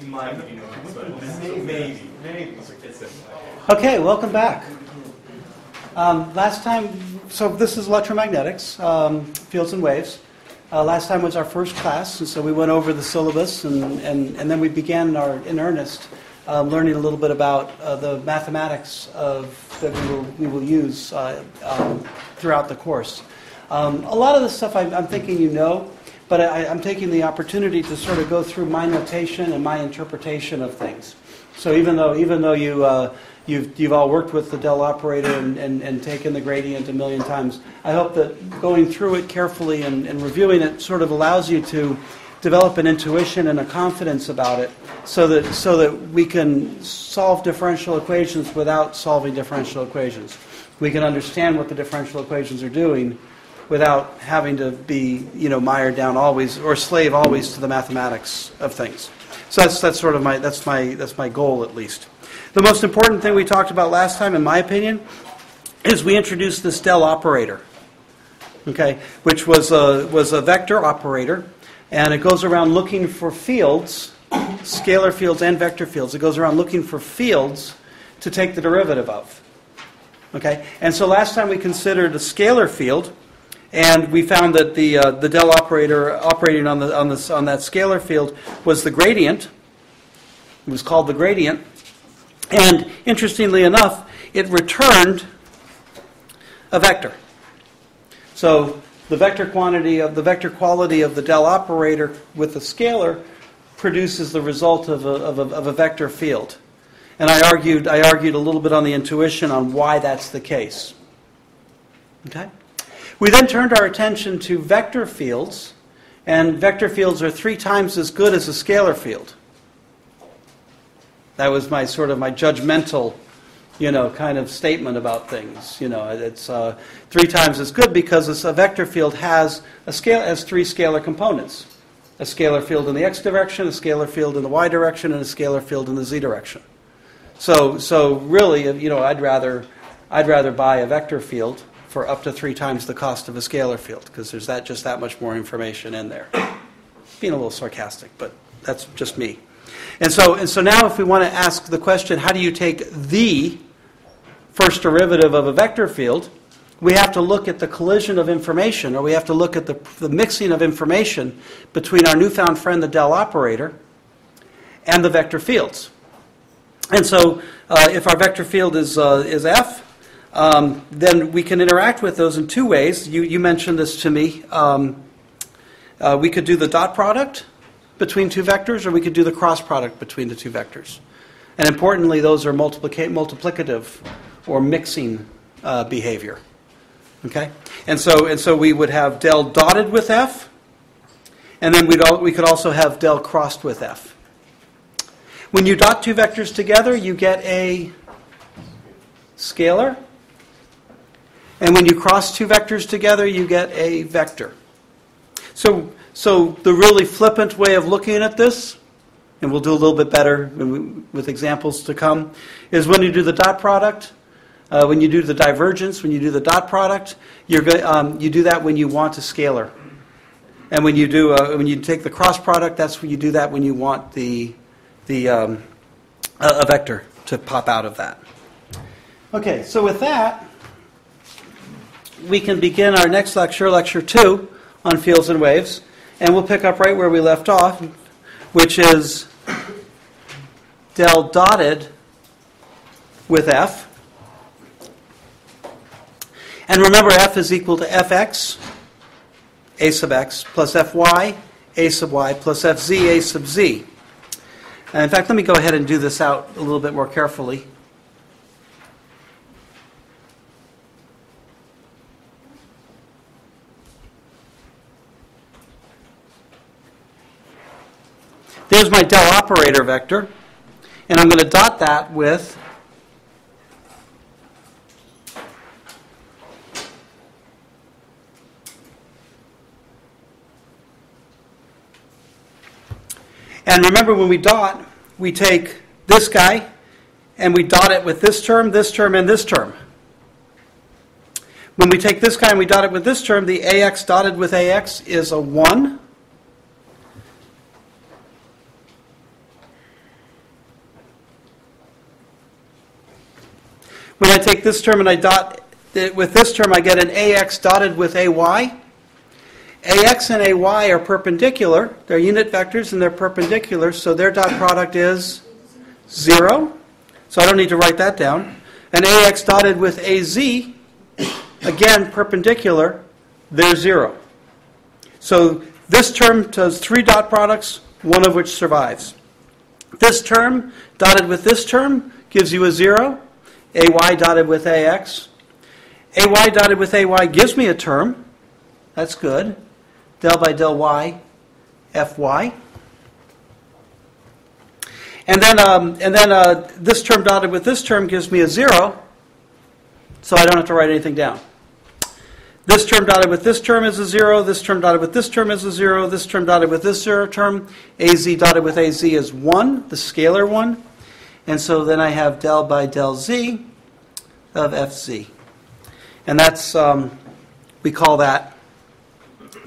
Maybe. Okay, welcome back. Last time, so this is electromagnetics, fields and waves. Last time was our first class, and so we went over the syllabus, and then we began in earnest learning a little bit about the mathematics that we will use throughout the course. A lot of the stuff I'm thinking you know, but I'm taking the opportunity to sort of go through my notation and my interpretation of things. So even though you've all worked with the del operator and taken the gradient a million times, I hope that going through it carefully and reviewing it sort of allows you to develop an intuition and a confidence about it, so that we can solve differential equations without solving differential equations. We can understand what the differential equations are doing without having to be, mired down always or slave always to the mathematics of things. So that's sort of my goal, at least. The most important thing we talked about last time, in my opinion, is we introduced this del operator, okay, which was a vector operator, and it goes around looking for fields, scalar fields and vector fields. It goes around looking for fields to take the derivative of. Okay, and so last time we considered a scalar field. And we found that the del operator operating on that scalar field was the gradient. It was called the gradient. And interestingly enough, it returned a vector. So the vector quality of the del operator with the scalar produces the result of a vector field. And I argued a little bit on the intuition on why that's the case. Okay? We then turned our attention to vector fields, and vector fields are 3 times as good as a scalar field. That was my judgmental, kind of statement about things. It's 3 times as good because a vector field has 3 scalar components: a scalar field in the x direction, a scalar field in the y direction, and a scalar field in the z direction. So really, I'd rather buy a vector field for up to 3 times the cost of a scalar field, because there's just that much more information in there. Being a little sarcastic, but that's just me. And so now if we want to ask the question, how do you take the first derivative of a vector field, we have to look at the collision of information, or we have to look at the mixing of information between our newfound friend, the del operator, and the vector fields. And so if our vector field is f, then we can interact with those in 2 ways. You mentioned this to me. We could do the dot product between 2 vectors, or we could do the cross product between the 2 vectors. And importantly, those are multiplicative or mixing behavior. Okay, and so we would have del dotted with f, and then we could also have del crossed with f. When you dot 2 vectors together, you get a scalar. And when you cross 2 vectors together, you get a vector. So the really flippant way of looking at this, and we'll do a little bit better with examples to come, is when you do the dot product, when you do the divergence, when you do the dot product, you do that when you want a scalar. And when you take the cross product, that's when you do that when you want a vector to pop out of that. Okay, so with that, we can begin our next lecture, Lecture 2, on fields and waves, and we'll pick up right where we left off, which is del dotted with f. And remember, f is equal to fx, a sub x, plus fy, a sub y, plus fz, a sub z. And in fact, let me go ahead and do this out a little bit more carefully. There's my del operator vector, and I'm going to dot that with and remember, when we dot, we take this guy and we dot it with this term, and this term. When we take this guy and we dot it with this term, the ax dotted with ax is a 1. When I take this term and I dot it with this term, I get an AX dotted with AY. AX and AY are perpendicular. They're unit vectors and they're perpendicular, so their dot product is 0. So I don't need to write that down. And AX dotted with AZ, again, perpendicular, they're 0. So this term does 3 dot products, one of which survives. This term dotted with this term gives you a 0. AY dotted with AX. AY dotted with AY gives me a term. That's good. Del by del y, Fy. And then this term dotted with this term gives me a 0, so I don't have to write anything down. This term dotted with this term is a 0, this term dotted with this term is a 0, this term dotted with this 0 term, AZ dotted with AZ is 1, the scalar one. And so then I have del by del z of Fz. And that's, we call that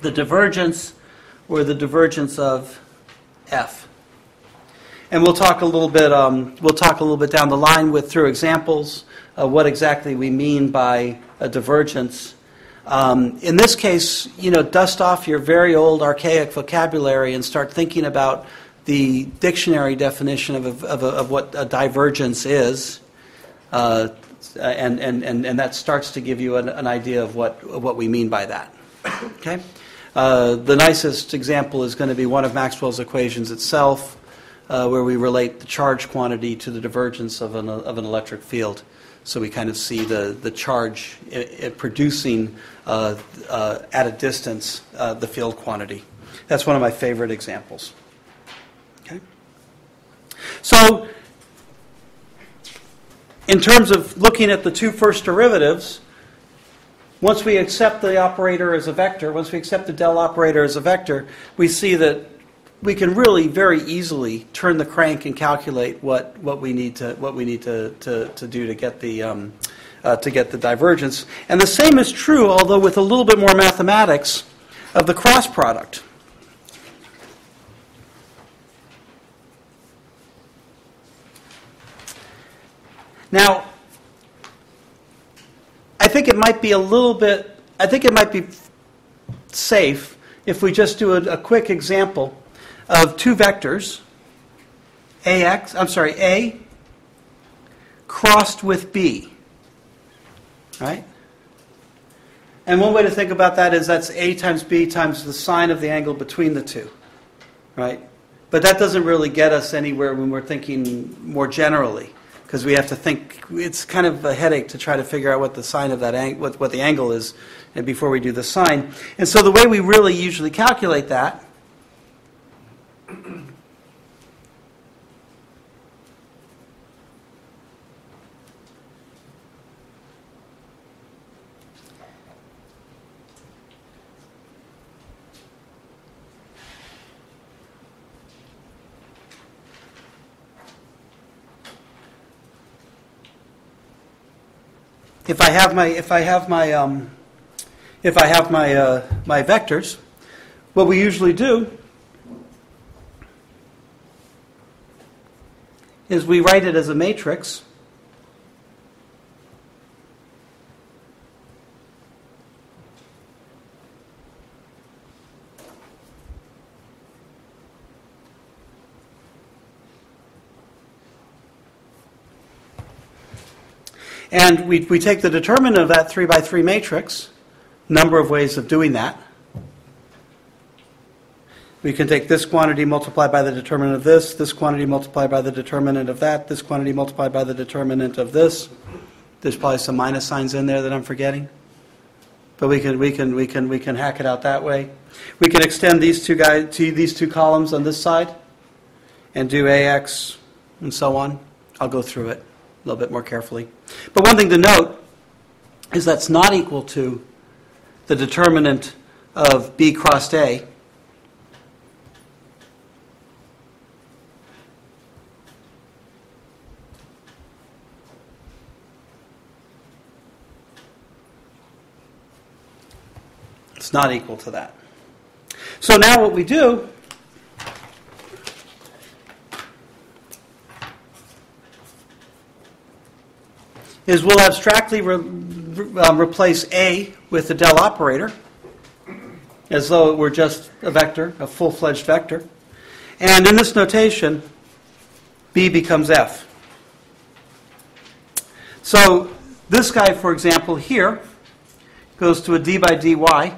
the divergence, or the divergence of F. And we'll talk a little bit down the line through examples of what exactly we mean by a divergence. In this case, dust off your very old archaic vocabulary and start thinking about the dictionary definition of what a divergence is, and that starts to give you an idea of what we mean by that. Okay, the nicest example is going to be one of Maxwell's equations itself, where we relate the charge quantity to the divergence of an electric field. So we kind of see the charge producing at a distance the field quantity. That's one of my favorite examples. Okay. So in terms of looking at the two first derivatives, once we accept the operator as a vector, once we accept the del operator as a vector, we see that we can really very easily turn the crank and calculate what we need to do to get the divergence. And the same is true, although with a little bit more mathematics, of the cross product. Now, I think it might be safe if we just do a quick example of two vectors, A crossed with B, right? And one way to think about that is that's A times B times the sine of the angle between the two, right? But that doesn't really get us anywhere when we're thinking more generally, because we have to think, it's kind of a headache to try to figure out what the sine of that what the angle is, and before we do the sine. And so the way we really usually calculate that if I have my vectors, what we usually do is we write it as a matrix. And we take the determinant of that 3 by 3 matrix, number of ways of doing that. We can take this quantity multiplied by the determinant of this quantity multiplied by the determinant of that, this quantity multiplied by the determinant of this. There's probably some minus signs in there that I'm forgetting. But we can hack it out that way. We can extend these two columns on this side and do AX and so on. I'll go through it a little bit more carefully. But one thing to note is that's not equal to the determinant of B crossed A. It's not equal to that. So now what we do is we'll abstractly replace A with the del operator, as though it were just a vector, a full-fledged vector. And in this notation, B becomes F. So this guy, for example, here, goes to a d by dy.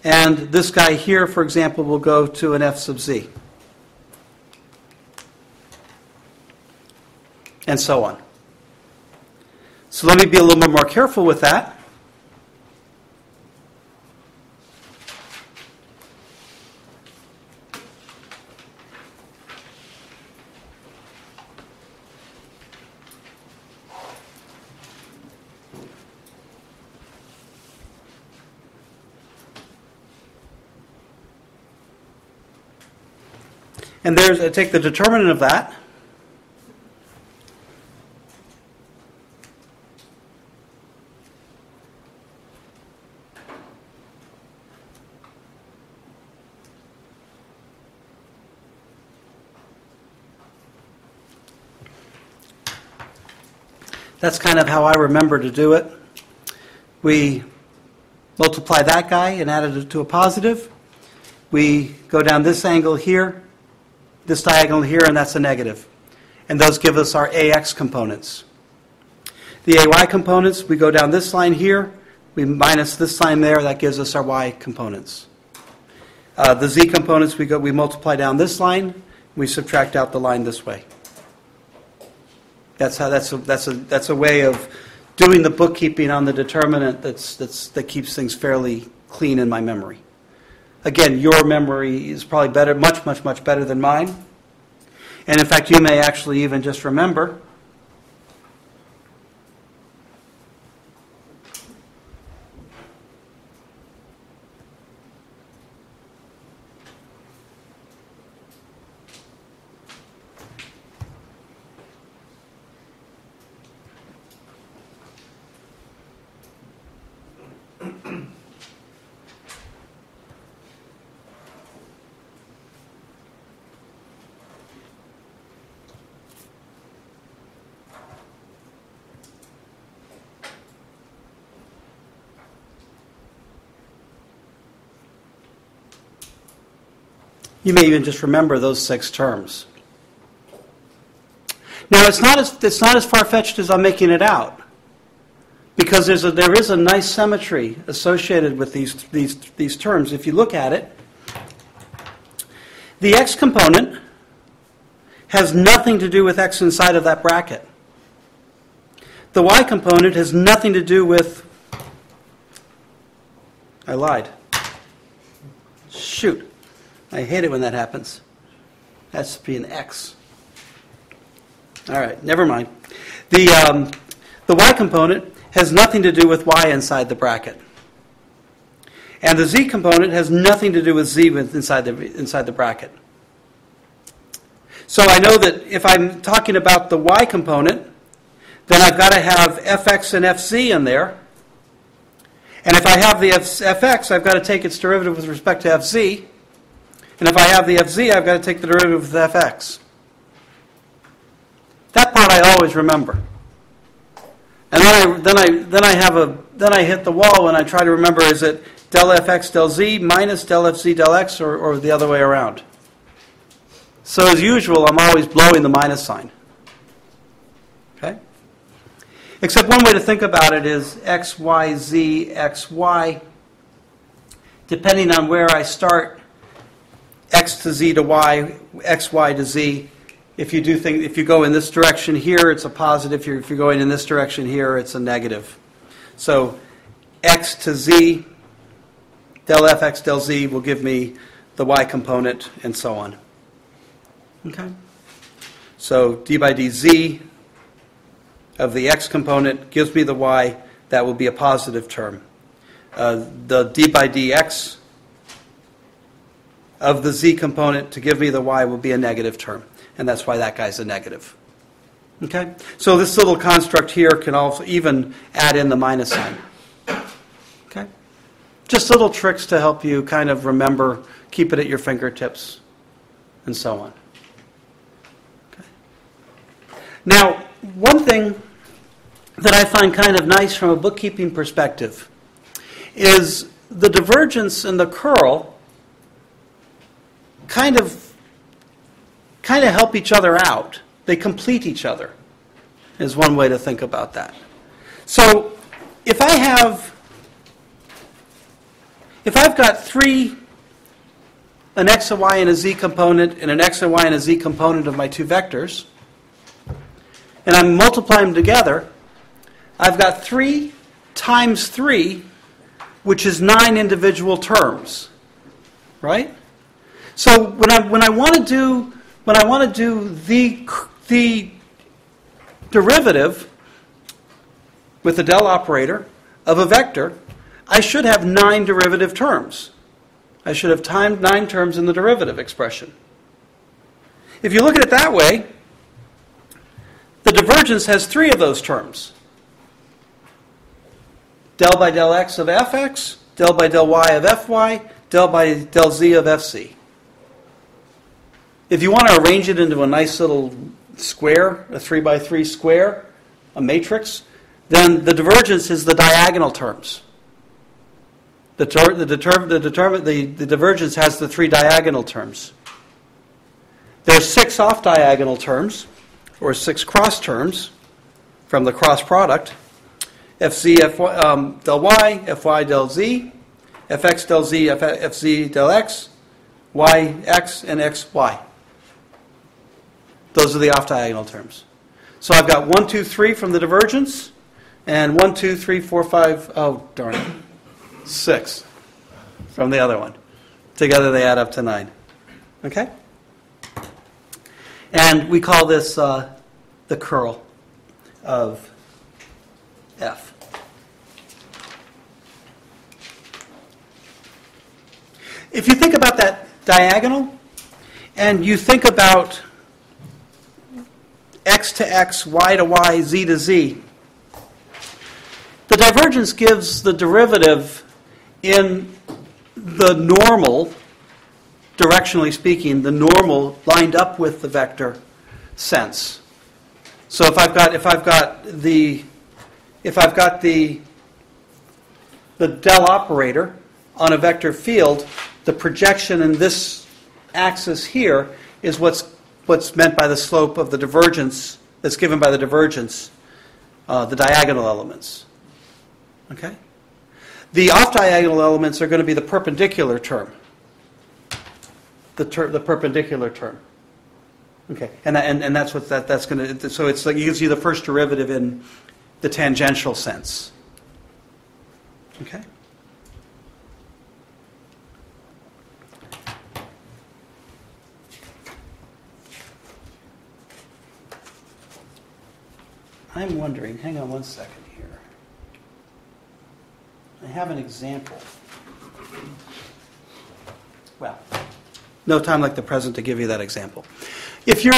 And this guy here, for example, will go to an f sub z. And so on. So let me be a little bit more careful with that. And I take the determinant of that. That's kind of how I remember to do it. We multiply that guy and add it to a positive. We go down this angle here, this diagonal here, and that's a negative. And those give us our AX components. The AY components, we go down this line here, we minus this line there, that gives us our Y components. The Z components, we multiply down this line, we subtract out the line this way. That's a way of doing the bookkeeping on the determinant that keeps things fairly clean in my memory. Again, your memory is probably better, much better than mine. And in fact, you may actually even just remember you may even just remember those 6 terms. Now, it's not as far-fetched as I'm making it out, because there is a nice symmetry associated with these terms. If you look at it, the x component has nothing to do with x inside of that bracket. The y component has nothing to do with... I lied. Shoot. I hate it when that happens. That's to be an x. All right, never mind. The y component has nothing to do with y inside the bracket. And the z component has nothing to do with z inside the bracket. So I know that if I'm talking about the y component, then I've got to have fx and fz in there. And if I have the fx, I've got to take its derivative with respect to fz. And if I have the fz, I've got to take the derivative with fx. That part I always remember. And then I hit the wall when I try to remember, is it del fx del z minus del fz del x, or the other way around? So as usual, I'm always blowing the minus sign. Okay? Except one way to think about it is x, y, z, x, y. Depending on where I start, x to z to y, x, y to z. If you go in this direction here, it's a positive. If you're going in this direction here, it's a negative. So x to z, del fx del z will give me the y component, and so on. Okay? So d by dz of the x component gives me the y. That will be a positive term. The d by dx of the z component to give me the y will be a negative term. And that's why that guy's a negative. Okay? So this little construct here can also even add in the minus sign. Okay? Just little tricks to help you kind of remember, keep it at your fingertips, and so on. Okay? Now, one thing that I find kind of nice from a bookkeeping perspective is the divergence and the curl kind of help each other out. They complete each other, is one way to think about that. So if I've got an x, a y, and a z component, and an x, a y, and a z component of my two vectors, and I'm multiplying them together, I've got 3 times 3, which is 9 individual terms, right? So when I want to do the derivative with the del operator of a vector, I should have 9 derivative terms. I should have 9 terms in the derivative expression. If you look at it that way, the divergence has 3 of those terms. Del by del x of fx, del by del y of fy, del by del z of fz. If you want to arrange it into a nice little square, a 3 by 3 square, a matrix, then the divergence is the diagonal terms. The divergence has the 3 diagonal terms. There's 6 off-diagonal terms, or 6 cross terms, from the cross product. Fz del y, fy del z, fx del z, fz del x, yx, and xy. Those are the off-diagonal terms. So I've got 1, 2, 3 from the divergence, and 1, 2, 3, 4, 5, oh, darn it, 6 from the other one. Together they add up to 9. Okay? And we call this the curl of f. If you think about that diagonal, and you think about x to x, y to y, z to z, the divergence gives the derivative in the normal, directionally speaking, the normal lined up with the vector sense. So if I've got the del operator on a vector field, the projection in this axis here is what's meant by the slope of the divergence that's given by the divergence, the diagonal elements. Okay? The off-diagonal elements are going to be the perpendicular term. The perpendicular term. Okay, and that's what that's going to. So it's like you can see the first derivative in the tangential sense. Okay. I'm wondering, hang on one second here. I have an example. Well, no time like the present to give you that example. If you're,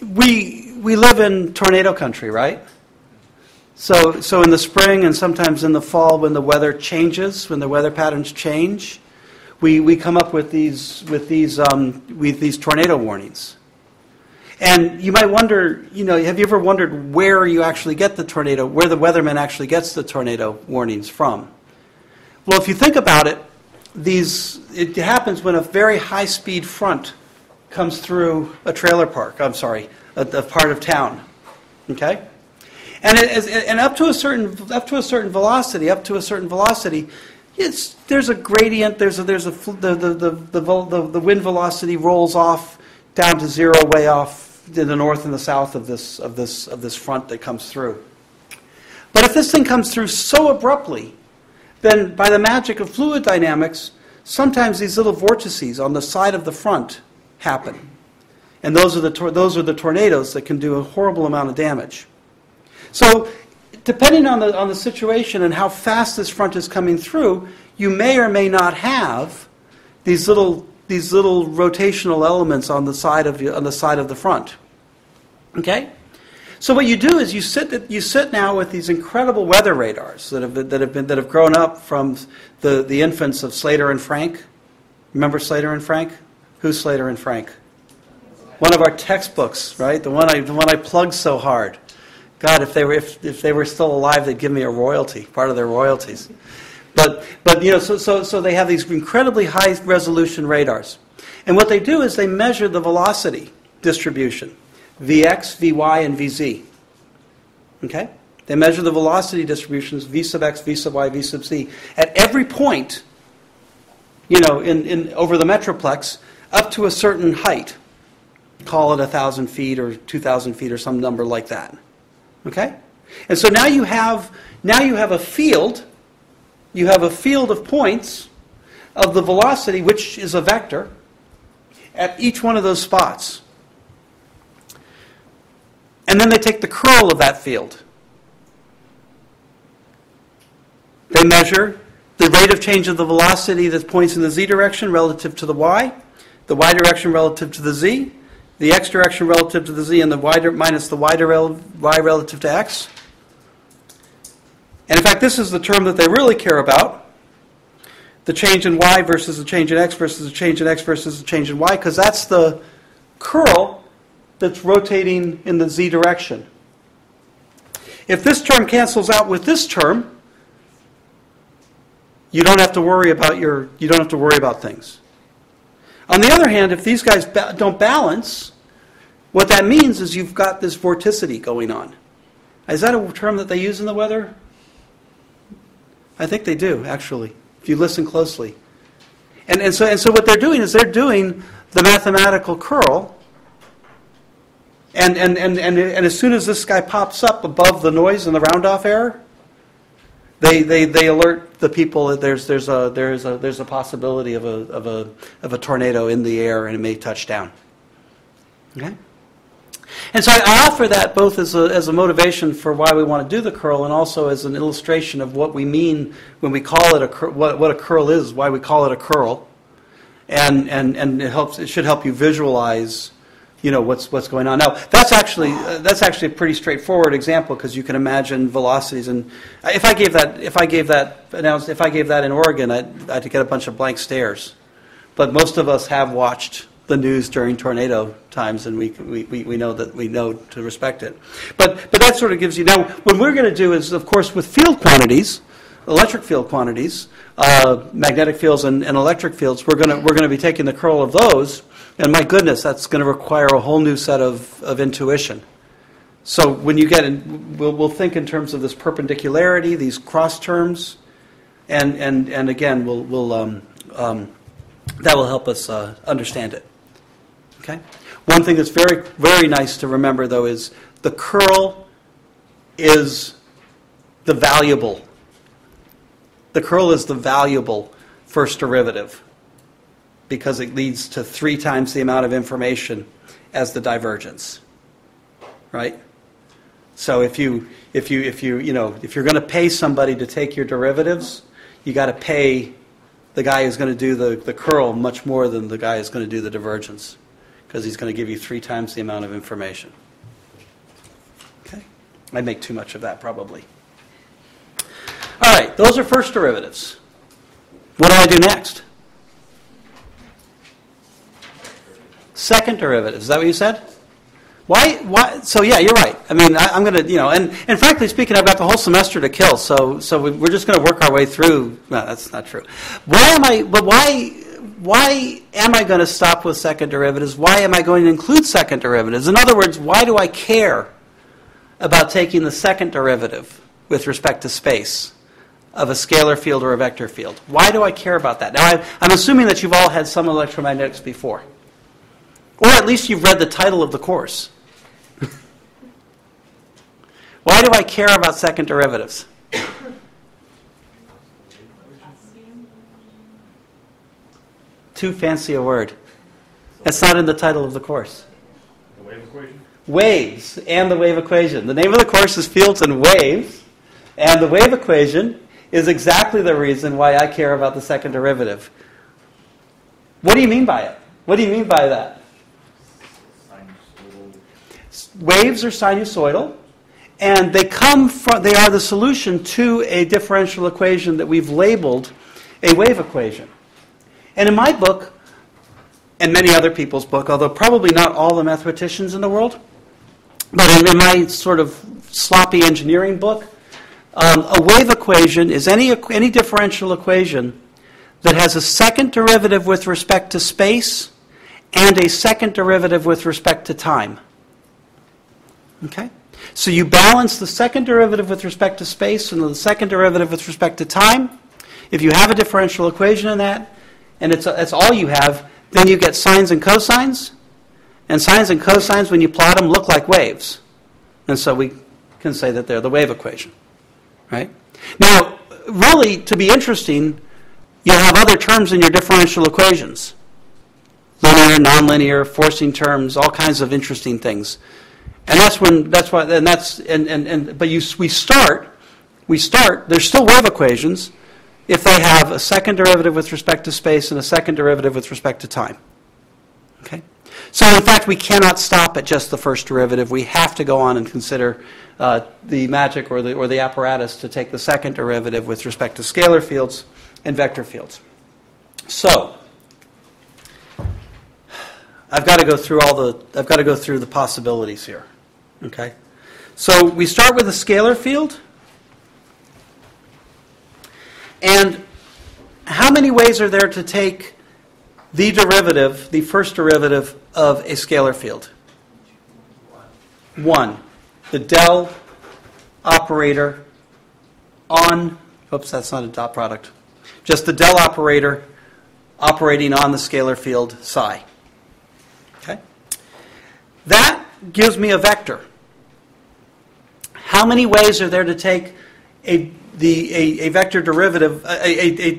we live in tornado country, right? So in the spring and sometimes in the fall when the weather changes, when the weather patterns change, we come up with these tornado warnings. And you might wonder, have you ever wondered where you actually get the tornado, where the weatherman actually gets the tornado warnings from? Well, if you think about it, it happens when a very high-speed front comes through a trailer park. I'm sorry, a part of town. Okay, and up to a certain velocity, there's a gradient. The wind velocity rolls off down to 0, way off in the north and the south of this front that comes through. But if this thing comes through so abruptly, then by the magic of fluid dynamics, sometimes these little vortices on the side of the front happen, and those are the tornadoes that can do a horrible amount of damage. So, depending on the situation and how fast this front is coming through, you may or may not have these little rotational elements on the side of the front. Okay, so what you do is you sit now with these incredible weather radars that have grown up from the infants of Slater and Frank. Remember Slater and Frank? Who's Slater and Frank? One of our textbooks, right? The one I plugged so hard. God, if they were still alive, they'd give me a royalty, part of their royalties. But so they have these incredibly high resolution radars. And what they do is they measure the velocity distribution, Vx, Vy, and Vz. Okay? They measure the velocity distributions, V sub x, V sub y, V sub z, at every point, in over the metroplex, up to a certain height. Call it 1,000 feet or 2,000 feet or some number like that. Okay? And so now you have a field. You have a field of points of the velocity, which is a vector, at each one of those spots. And then they take the curl of that field. They measure the rate of change of the velocity that points in the z direction relative to the y direction relative to the z, the x direction relative to the z, and the minus the y relative to x. And in fact, this is the term that they really care about. The change in y versus the change in x versus the change in x versus the change in y, because that's the curl that's rotating in the z direction. If this term cancels out with this term, you don't have to worry about things. On the other hand, if these guys don't balance, what that means is you've got this vorticity going on. Is that a term that they use in the weather? I think they do, actually, if you listen closely. And so what they're doing is they're doing the mathematical curl, and as soon as this guy pops up above the noise and the round-off error, they alert the people that there's a possibility of a tornado in the air and it may touch down. Okay? And so I offer that both as a motivation for why we want to do the curl, and also as an illustration of what we mean when we call it what a curl is, why we call it a curl, and it should help you visualize, what's going on. Now that's actually a pretty straightforward example, because you can imagine velocities, and if I gave that in Oregon, I'd get a bunch of blank stares. But most of us have watched the news during tornado times, and we know to respect it. But that sort of gives you. Now, what we're going to do is, of course, with field quantities, electric field quantities, magnetic fields and electric fields, we're going to be taking the curl of those, and my goodness, that's going to require a whole new set of intuition. So when you get in, we'll think in terms of this perpendicularity, these cross terms, and again, that will help us understand it. Okay? One thing that's very, very nice to remember, though, is the curl is the valuable. The curl is the valuable first derivative, because it leads to 3 times the amount of information as the divergence. Right? So if you're going to pay somebody to take your derivatives, you got to pay the guy who's going to do the curl much more than the guy who's going to do the divergence, because he's going to give you 3 times the amount of information. Okay? I make too much of that, probably. All right, those are first derivatives. What do I do next? Second derivatives. Is that what you said? Why? So yeah, you're right. I mean, I'm going to, and frankly speaking, I've got the whole semester to kill, so we're just going to work our way through. No, that's not true. Why am I going to stop with second derivatives? Why am I going to include second derivatives? In other words, why do I care about taking the second derivative with respect to space of a scalar field or a vector field? Why do I care about that? Now, I'm assuming that you've all had some electromagnetics before, or at least you've read the title of the course. Why do I care about second derivatives? Too fancy a word. That's not in the title of the course. The wave equation? Waves and the wave equation. The name of the course is Fields and Waves, and the wave equation is exactly the reason why I care about the second derivative. What do you mean by it? What do you mean by that? Sinusoidal. Waves are sinusoidal, and they are the solution to a differential equation that we've labeled a wave equation. And in my book, and many other people's book, although probably not all the mathematicians in the world. But in my sort of sloppy engineering book, a wave equation is any differential equation that has a second derivative with respect to space and a second derivative with respect to time. Okay? So you balance the second derivative with respect to space and the second derivative with respect to time. If you have a differential equation in that, and it's all you have, then you get sines and cosines. And sines and cosines, when you plot them, look like waves. And so we can say that they're the wave equation. Right? Now, really, to be interesting, you'll have other terms in your differential equations. Linear, nonlinear, forcing terms, all kinds of interesting things. And we start, there's still wave equations if they have a second derivative with respect to space and a second derivative with respect to time. Okay? So in fact, we cannot stop at just the first derivative. We have to go on and consider the magic or the apparatus to take the second derivative with respect to scalar fields and vector fields. So I've got to go through the possibilities here. Okay? So we start with a scalar field. And how many ways are there to take the derivative, the first derivative of a scalar field? One. The del operator on, oops, that's not a dot product. Just the del operator operating on the scalar field psi. Okay? That gives me a vector. How many ways are there to take a vector derivative, a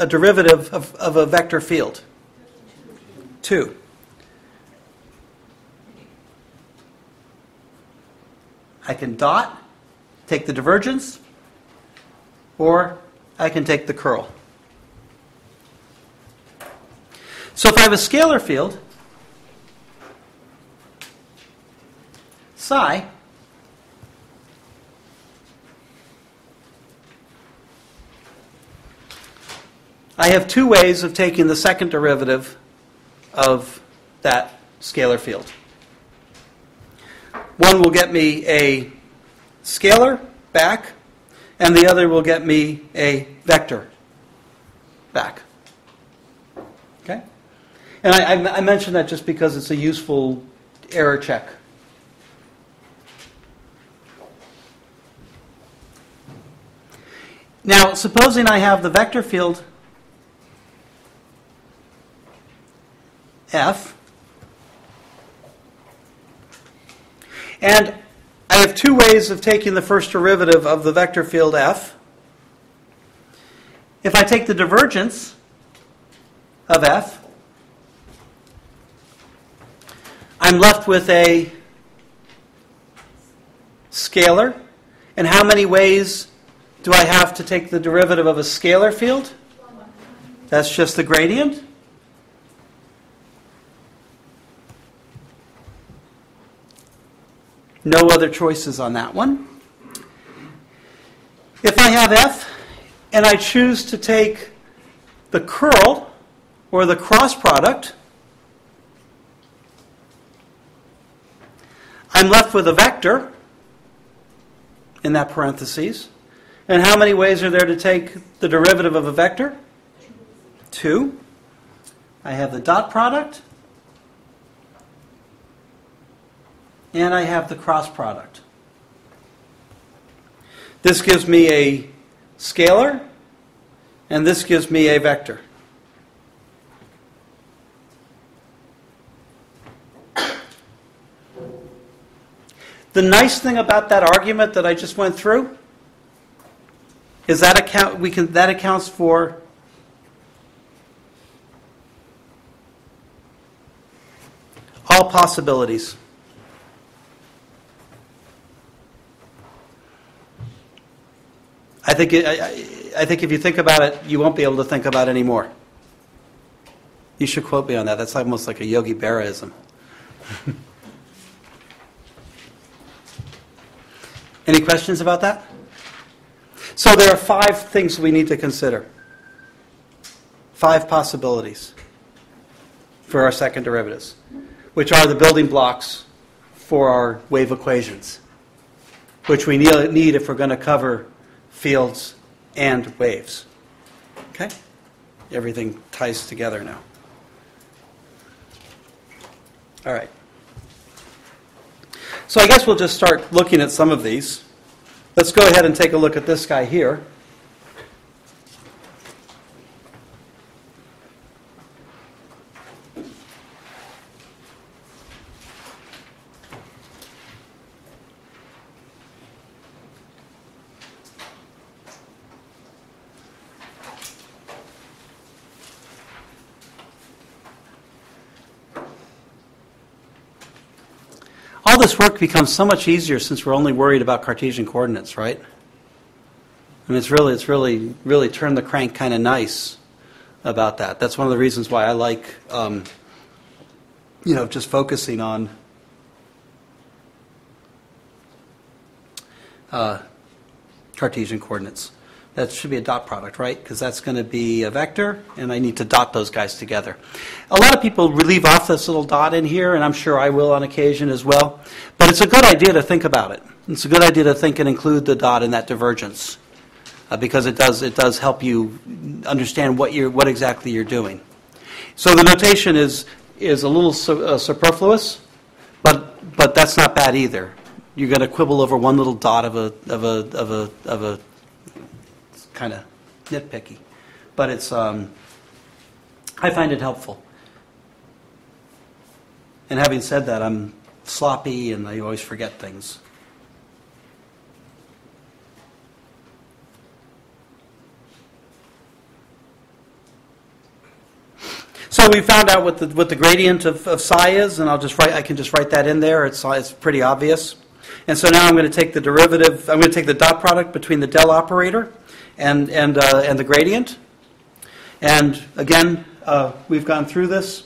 derivative of a vector field? Two. I can dot, take the divergence, or I can take the curl. So if I have a scalar field, psi, I have two ways of taking the second derivative of that scalar field. One will get me a scalar back, and the other will get me a vector back. Okay? And I mention that just because it's a useful error check. Now, supposing I have the vector field F, and I have two ways of taking the first derivative of the vector field F. If I take the divergence of F, I'm left with a scalar. And how many ways do I have to take the derivative of a scalar field? That's just the gradient. No other choices on that one. If I have F and I choose to take the curl or the cross product, I'm left with a vector in that parentheses. And how many ways are there to take the derivative of a vector? Two. I have the dot product. And I have the cross product. This gives me a scalar, and this gives me a vector. The nice thing about that argument that I just went through is that accounts for all possibilities. I think if you think about it, you won't be able to think about it anymore. You should quote me on that. That's almost like a Yogi Berraism. Any questions about that? So there are 5 things we need to consider. 5 possibilities. for our second derivatives, which are the building blocks for our wave equations, which we need if we're going to cover fields and waves. Okay? Everything ties together now. All right. So I guess we'll just start looking at some of these. Let's go ahead and take a look at this guy here. All this work becomes so much easier since we're only worried about Cartesian coordinates, right? And it's really turned the crank kind of nice about that. That's one of the reasons why I like, just focusing on Cartesian coordinates. That should be a dot product, right? Because that's going to be a vector, and I need to dot those guys together. A lot of people leave off this little dot in here, and I'm sure I will on occasion as well. But it's a good idea to think about it. It's a good idea to think and include the dot in that divergence, because it does help you understand what exactly you're doing. So the notation is a little superfluous, but that's not bad either. You're going to quibble over one little dot of a kind of nitpicky, but it's I find it helpful. And having said that, I'm sloppy and I always forget things. So we found out what the gradient of psi is, and I can just write that in there. It's pretty obvious. And so now I'm going to take the derivative. I'm going to take the dot product between the del operator and the gradient. And again, we've gone through this.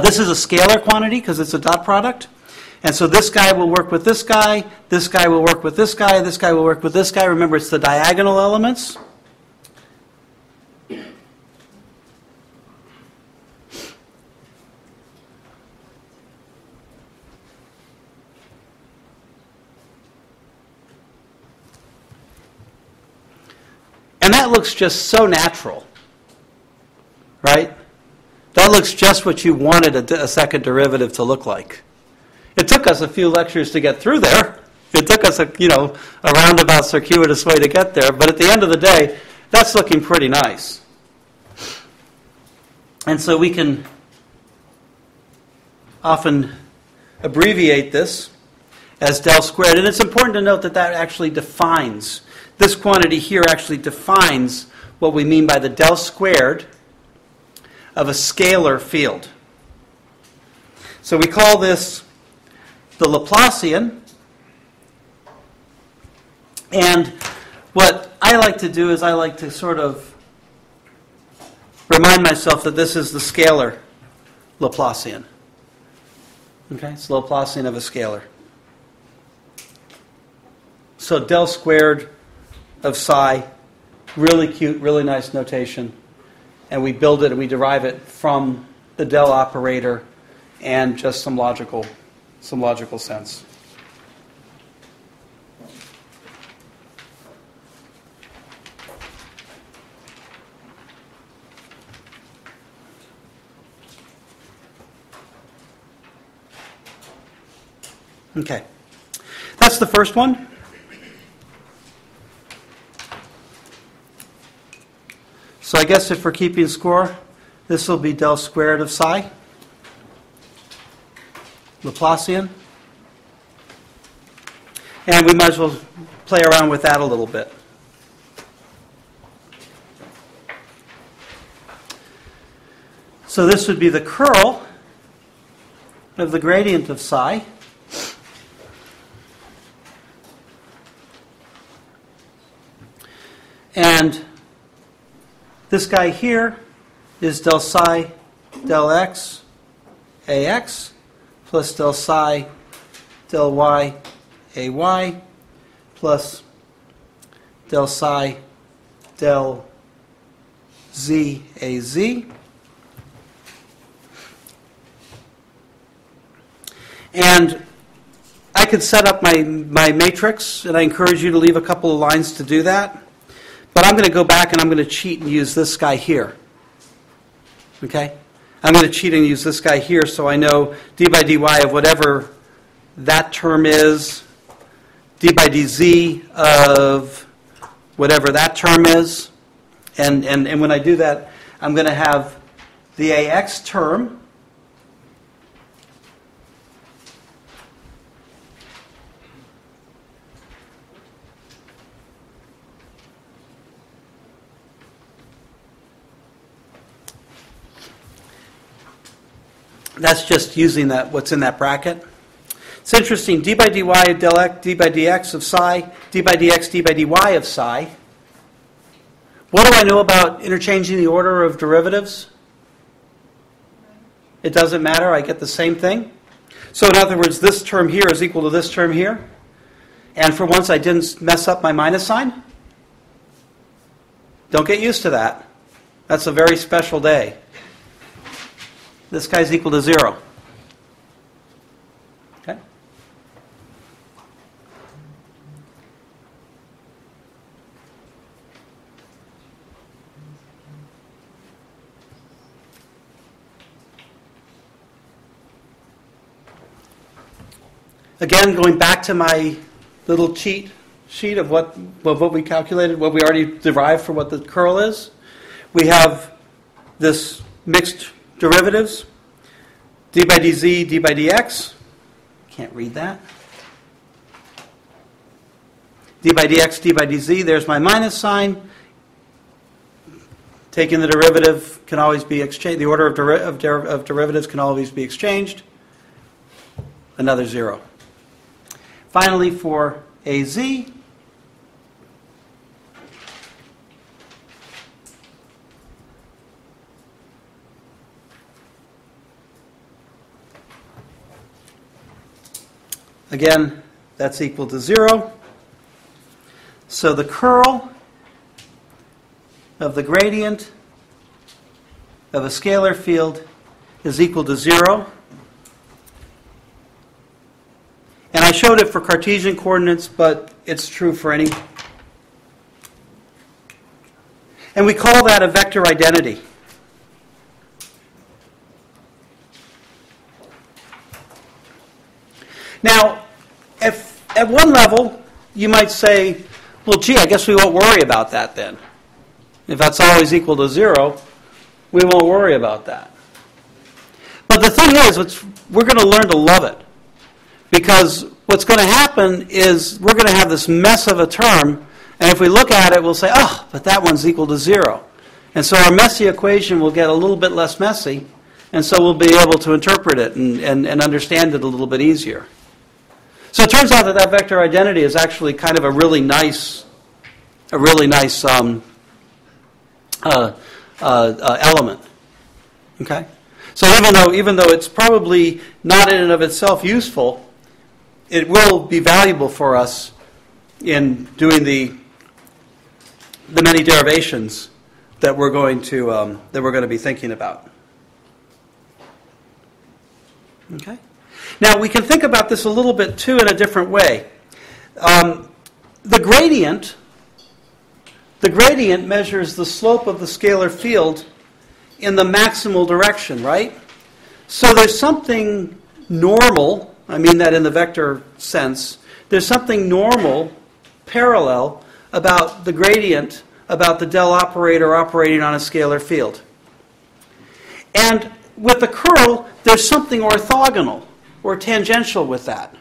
This is a scalar quantity because it's a dot product. And so this guy will work with this guy will work with this guy will work with this guy. Remember, it's the diagonal elements. And that looks just so natural, right? That looks just what you wanted a second derivative to look like. It took us a few lectures to get through there. It took us a roundabout, circuitous way to get there. But at the end of the day, that's looking pretty nice. And so we can often abbreviate this as del squared. And it's important to note that actually defines. This quantity here actually defines what we mean by the del squared of a scalar field. So we call this the Laplacian. And what I like to do is I like to sort of remind myself that this is the scalar Laplacian. Okay, it's the Laplacian of a scalar. So del squared of psi, really cute, really nice notation. And we build it and we derive it from the del operator and just some logical sense. Okay. That's the first one. So I guess if we're keeping score, this will be del squared of psi, Laplacian. And we might as well play around with that a little bit. So this would be the curl of the gradient of psi. And this guy here is del psi del x ax plus del psi del y ay plus del psi del z az And I could set up my matrix, and I encourage you to leave a couple of lines to do that. But I'm going to go back and I'm going to cheat and use this guy here. Okay? I'm going to cheat and use this guy here so I know d by dy of whatever that term is, d by dz of whatever that term is. And when I do that, I'm going to have the ax term that's just using that what's in that bracket. It's interesting, d by dy of del x, d by dx of psi, d by dx, d by dy of psi. What do I know about interchanging the order of derivatives? It doesn't matter, I get the same thing. So in other words, this term here is equal to this term here. And for once I didn't mess up my minus sign. Don't get used to that. That's a very special day. This guy's equal to 0. Okay? Again, going back to my little cheat sheet of what we calculated, what we already derived for what the curl is. We have this mixed derivatives, d by dz, d by dx. Can't read that. d by dx, d by dz, there's my minus sign. Taking the derivative can always be exchanged. The order of derivatives can always be exchanged. Another 0. Finally, for az, again, that's equal to 0. So the curl of the gradient of a scalar field is equal to 0. And I showed it for Cartesian coordinates, but it's true for any. And we call that a vector identity. Now, if at one level, you might say, well, gee, I guess we won't worry about that then. If that's always equal to 0, we won't worry about that. But the thing is, we're going to learn to love it. Because what's going to happen is we're going to have this mess of a term, and if we look at it, we'll say, oh, but that one's equal to 0. And so our messy equation will get a little bit less messy, and so we'll be able to interpret it and understand it a little bit easier. So it turns out that vector identity is actually kind of a really nice element. Okay? So even though it's probably not in and of itself useful, it will be valuable for us in doing the many derivations that we're going to be thinking about. Okay. Now we can think about this a little bit too in a different way. The gradient measures the slope of the scalar field in the maximal direction, right? So there's something normal. I mean that in the vector sense. There's something normal, parallel, about the gradient, about the del operator operating on a scalar field. And with the curl, there's something orthogonal or tangential with that.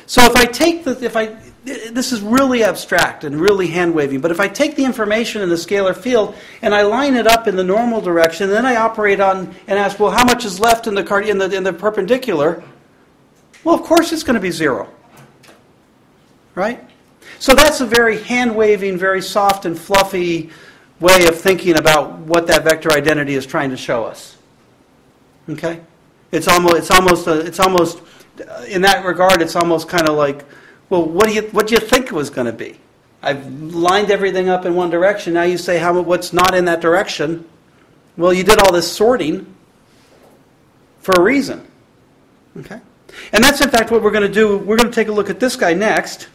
So if I take this is really abstract and really hand-waving, but if I take the information in the scalar field and I line it up in the normal direction, then I operate on and ask, well, how much is left in the perpendicular? Well, of course it's going to be 0. Right? So that's a very hand-waving, very soft and fluffy way of thinking about what that vector identity is trying to show us. Okay? It's almost in that regard, it's almost kind of like, well, what do you think it was going to be? I've lined everything up in one direction. Now you say what's not in that direction. Well, you did all this sorting for a reason. Okay? And that's in fact what we're going to do. We're going to take a look at this guy next.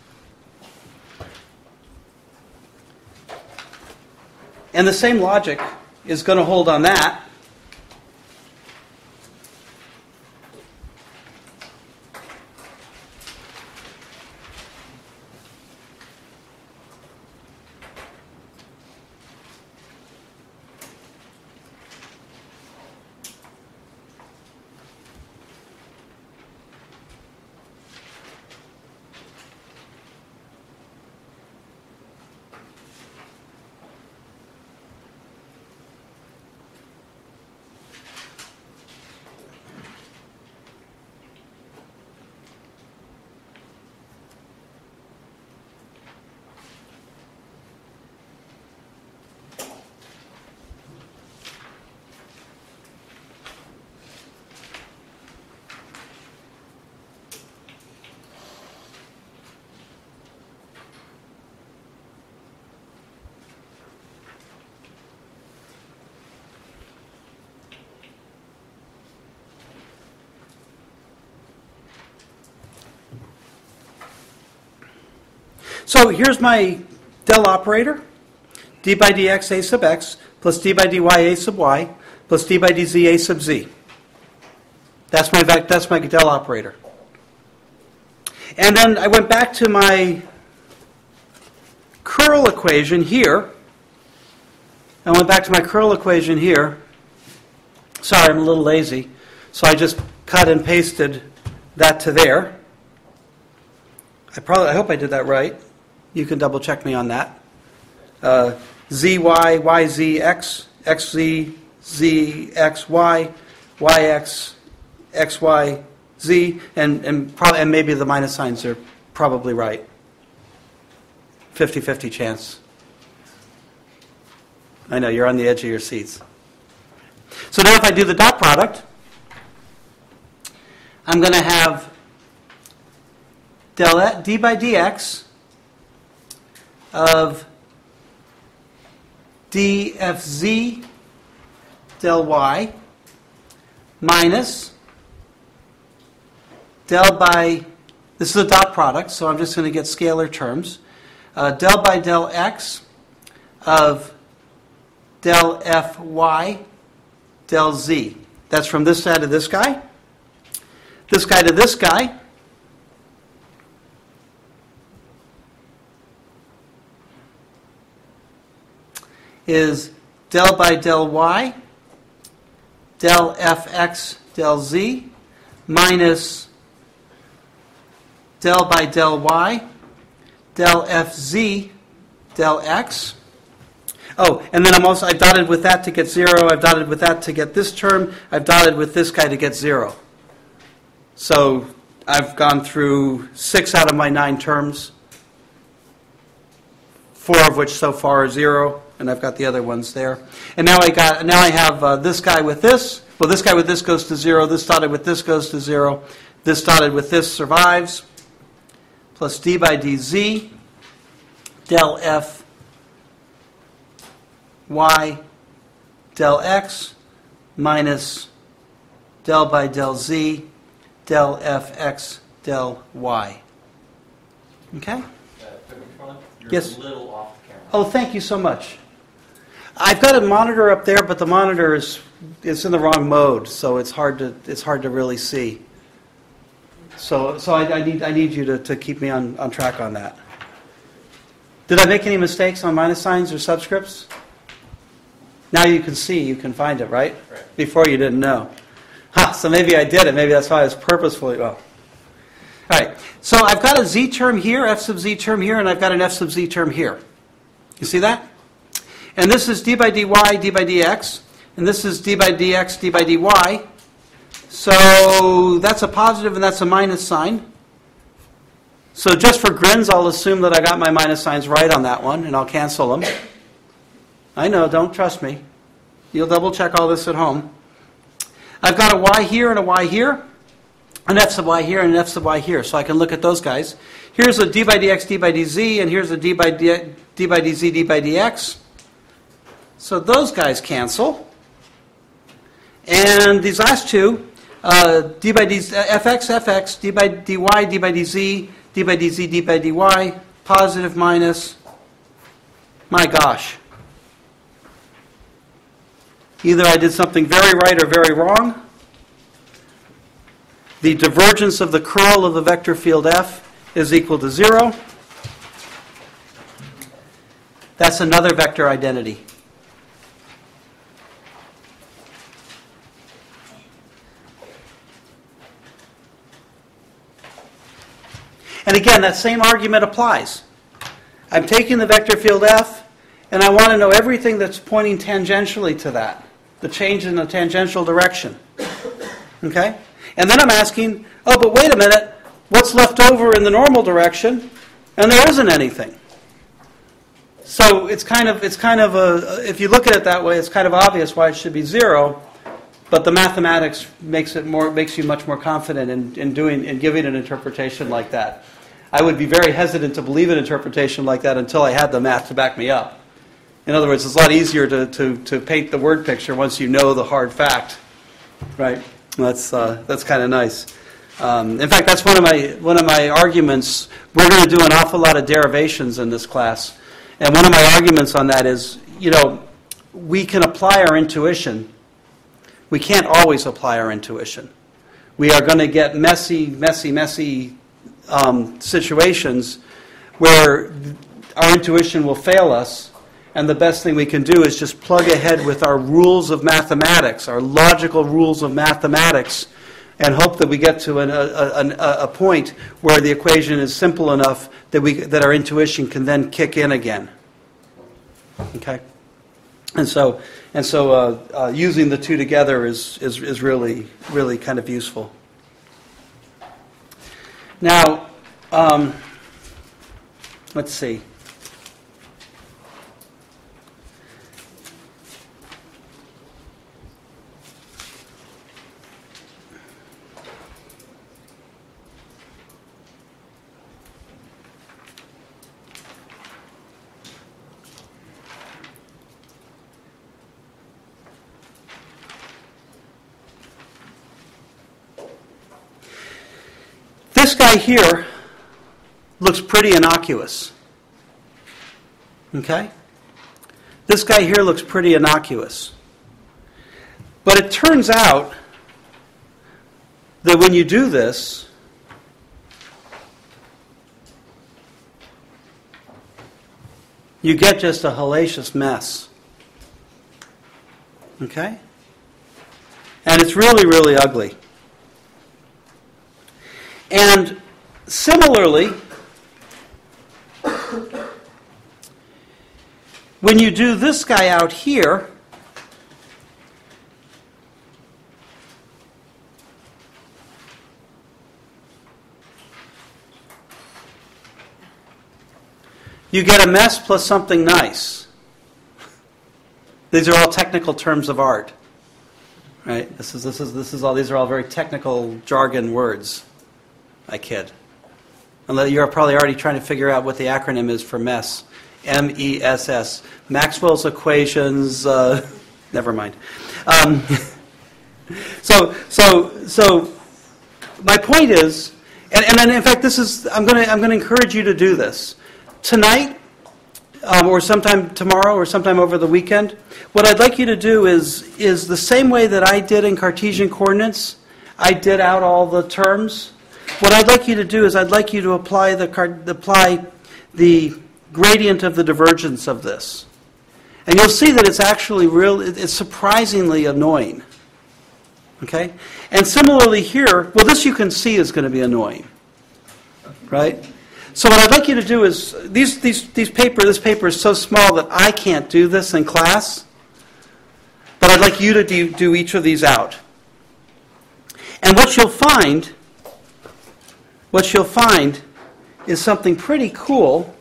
And the same logic is going to hold on that. So here's my del operator, d by dx a sub x plus d by dy a sub y plus d by dz a sub z. That's my del operator. And then I went back to my curl equation here. Sorry, I'm a little lazy. So I just cut and pasted that to there. I hope I did that right. You can double check me on that. zy, yz, x, xz, z, x, y, yx, xy, z, and maybe the minus signs are probably right. 50-50 chance. I know, you're on the edge of your seats. So now if I do the dot product, I'm going to have d by dx of dfz del y minus del by, this is a dot product, so I'm just going to get scalar terms, del by del x of del fy del z. That's from this side to this guy to this guy. Is del by del y, del fx del z, minus del by del y, del fz del x. Oh, and then I've dotted with that to get 0. I've dotted with that to get this term. I've dotted with this guy to get 0. So I've gone through 6 out of my 9 terms, 4 of which so far are 0. And I've got the other ones there. And now I have this guy with this. Well, this guy with this goes to 0. This dotted with this goes to 0. This dotted with this survives. Plus d by dz del f y del x minus del by del z del fx del y. Okay? Yes? A little off the camera. Oh, thank you so much. I've got a monitor up there, but the monitor is in the wrong mode, so it's hard to really see. So I need you to keep me on track on that. Did I make any mistakes on minus signs or subscripts? Now you can see, you can find it, right? Right. Before you didn't know. So maybe I did it. Maybe that's why I was purposefully well. All right. So I've got a z term here, f sub z term here, and I've got an f sub z term here. You see that? And this is d by dy, d by dx. And this is d by dx, d by dy. So that's a positive and that's a minus sign. So just for grins, I'll assume that I got my minus signs right on that one, and I'll cancel them. I know, don't trust me. You'll double check all this at home. I've got a y here and a y here, an f sub y here and an f sub y here. So I can look at those guys. Here's a d by dx, d by dz, and here's a d by dz, d by dx. So those guys cancel. And these last two, d by d, fx, fx, d by dy, d by dz, d by dz, d by dy, positive minus, my gosh. Either I did something very right or very wrong. The divergence of the curl of the vector field f is equal to 0. That's another vector identity. And again, that same argument applies. I'm taking the vector field f, and I want to know everything that's pointing tangentially to that, the change in the tangential direction. Okay? And then I'm asking, oh, but wait a minute, what's left over in the normal direction? And there isn't anything. So it's kind of if you look at it that way, it's kind of obvious why it should be 0. But the mathematics makes you much more confident in giving an interpretation like that. I would be very hesitant to believe an interpretation like that until I had the math to back me up. In other words, it's a lot easier to paint the word picture once you know the hard fact, right? That's kind of nice. In fact, that's one of my arguments. We're going to do an awful lot of derivations in this class, and one of my arguments on that is, we can apply our intuition. We can't always apply our intuition. We are going to get messy situations where our intuition will fail us, and the best thing we can do is just plug ahead with our rules of mathematics, our logical rules of mathematics, and hope that we get to a point where the equation is simple enough that our intuition can then kick in again. Okay? And so using the two together is really, really kind of useful. Now, let's see. This guy here looks pretty innocuous. Okay? This guy here looks pretty innocuous. But it turns out that when you do this, you get just a hellacious mess. Okay? And it's really, really ugly. And similarly, when you do this guy out here, you get a mess plus something nice. These are all technical terms of art, right? These are all very technical jargon words. I kid. You're probably already trying to figure out what the acronym is for MESS. MESS. Maxwell's equations. Never mind. So my point is, and in fact, I'm going to encourage you to do this tonight, or sometime tomorrow, or sometime over the weekend. What I'd like you to do is the same way that I did in Cartesian coordinates. I did out all the terms. What I'd like you to do is I'd like you to apply the gradient of the divergence of this. And you'll see that it's actually it's surprisingly annoying. Okay? And similarly here, well, this you can see is going to be annoying. Right? So what I'd like you to do is, this paper is so small that I can't do this in class, but I'd like you to do each of these out. And what you'll find is something pretty cool.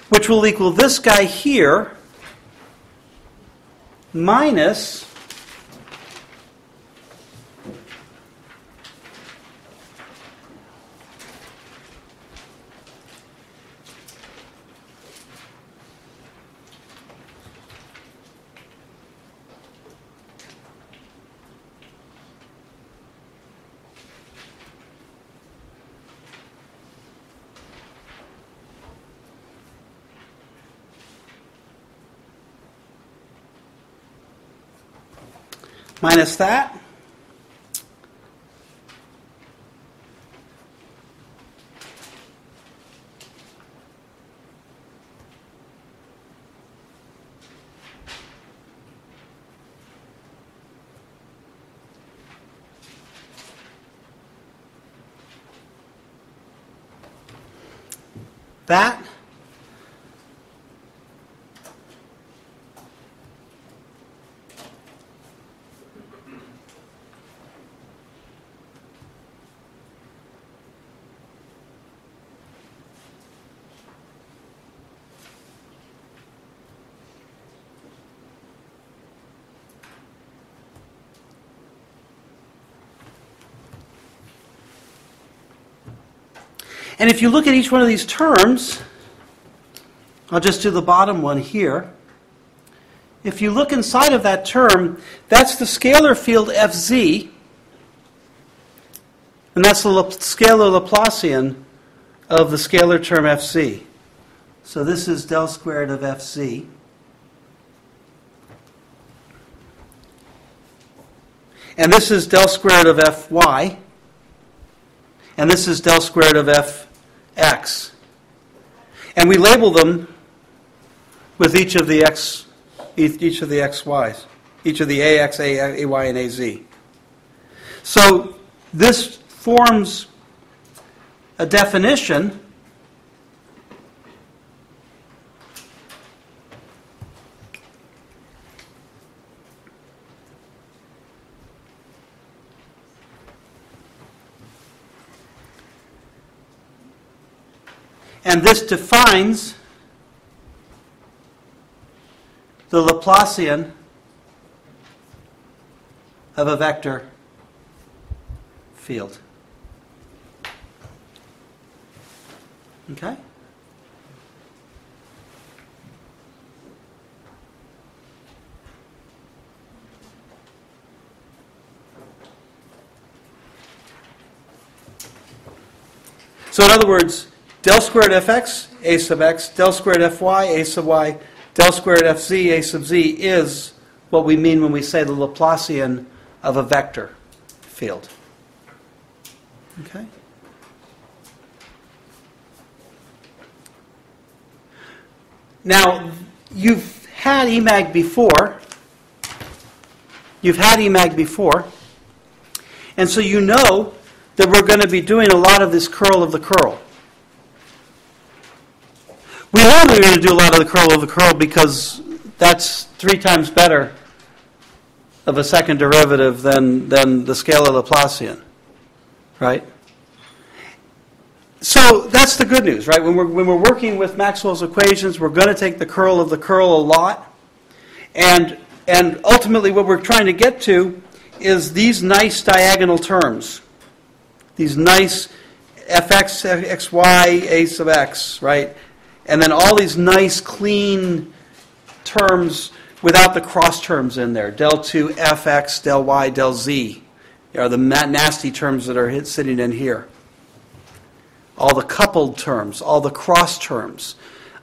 Which will equal this guy here minus minus that. That. And if you look at each one of these terms, I'll just do the bottom one here. If you look inside of that term, that's the scalar field Fz, and that's the scalar Laplacian of the scalar term Fc. So this is del squared of Fz. And this is del squared of Fy. And this is del squared of Fx. And we label them with each of the xy's, each of the ax, ay, and az. So this forms a definition and this defines the Laplacian of a vector field. Okay? So in other words, del squared fx, a sub x, del squared fy, a sub y, del squared fz, a sub z is what we mean when we say the Laplacian of a vector field. Okay? Now, you've had EMAG before. And so you know that we're going to be doing a lot of this curl of the curl. We know we're going to do a lot of the curl of the curl because that's 3 times better of a second derivative than the scalar Laplacian, right? So that's the good news, right? When we're working with Maxwell's equations, we're going to take the curl of the curl a lot, and ultimately what we're trying to get to is these nice diagonal terms, these nice fx, xy, a sub x, right? And then all these nice, clean terms without the cross terms in there. Del 2, fx, del y, del z are the nasty terms that are sitting in here. All the coupled terms, all the cross terms.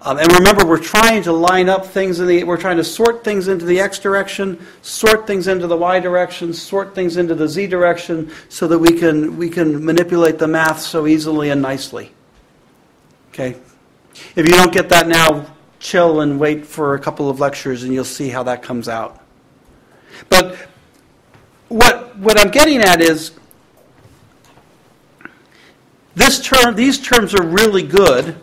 And remember, we're trying to line up things we're trying to sort things into the x direction, sort things into the y direction, sort things into the z direction, so that we can manipulate the math so easily and nicely. Okay? If you don't get that now, chill and wait for a couple of lectures and you'll see how that comes out. But what I'm getting at is these terms are really good.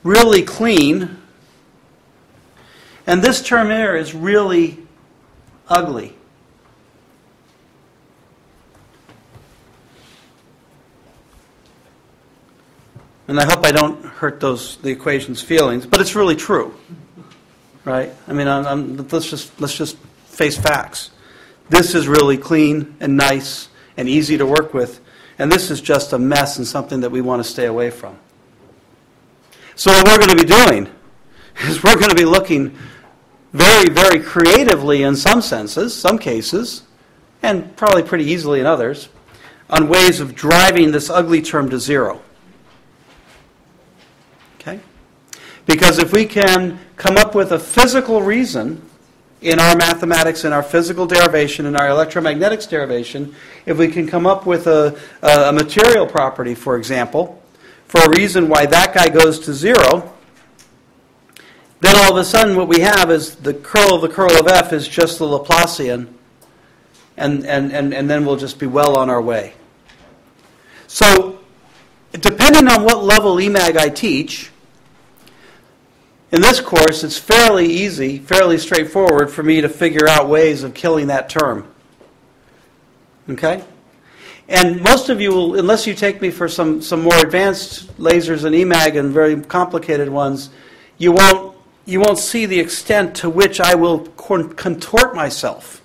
Really clean. And this term here is really ugly. And I hope I don't hurt the equation's feelings, but it's really true, right? I mean, let's just face facts. This is really clean and nice and easy to work with, and this is just a mess and something that we want to stay away from. So what we're going to be doing is we're going to be looking very, very creatively in some senses, some cases, and probably pretty easily in others, on ways of driving this ugly term to zero. Okay? Because if we can come up with a physical reason in our mathematics, in our physical derivation, in our electromagnetics derivation, if we can come up with a material property, for example, for a reason why that guy goes to 0, then all of a sudden what we have is the curl of f is just the Laplacian, and then we'll just be well on our way. So, depending on what level EMAG I teach, in this course it's fairly easy, fairly straightforward for me to figure out ways of killing that term. Okay? And most of you will, unless you take me for some more advanced lasers and EMAG and very complicated ones, you won't see the extent to which I will contort myself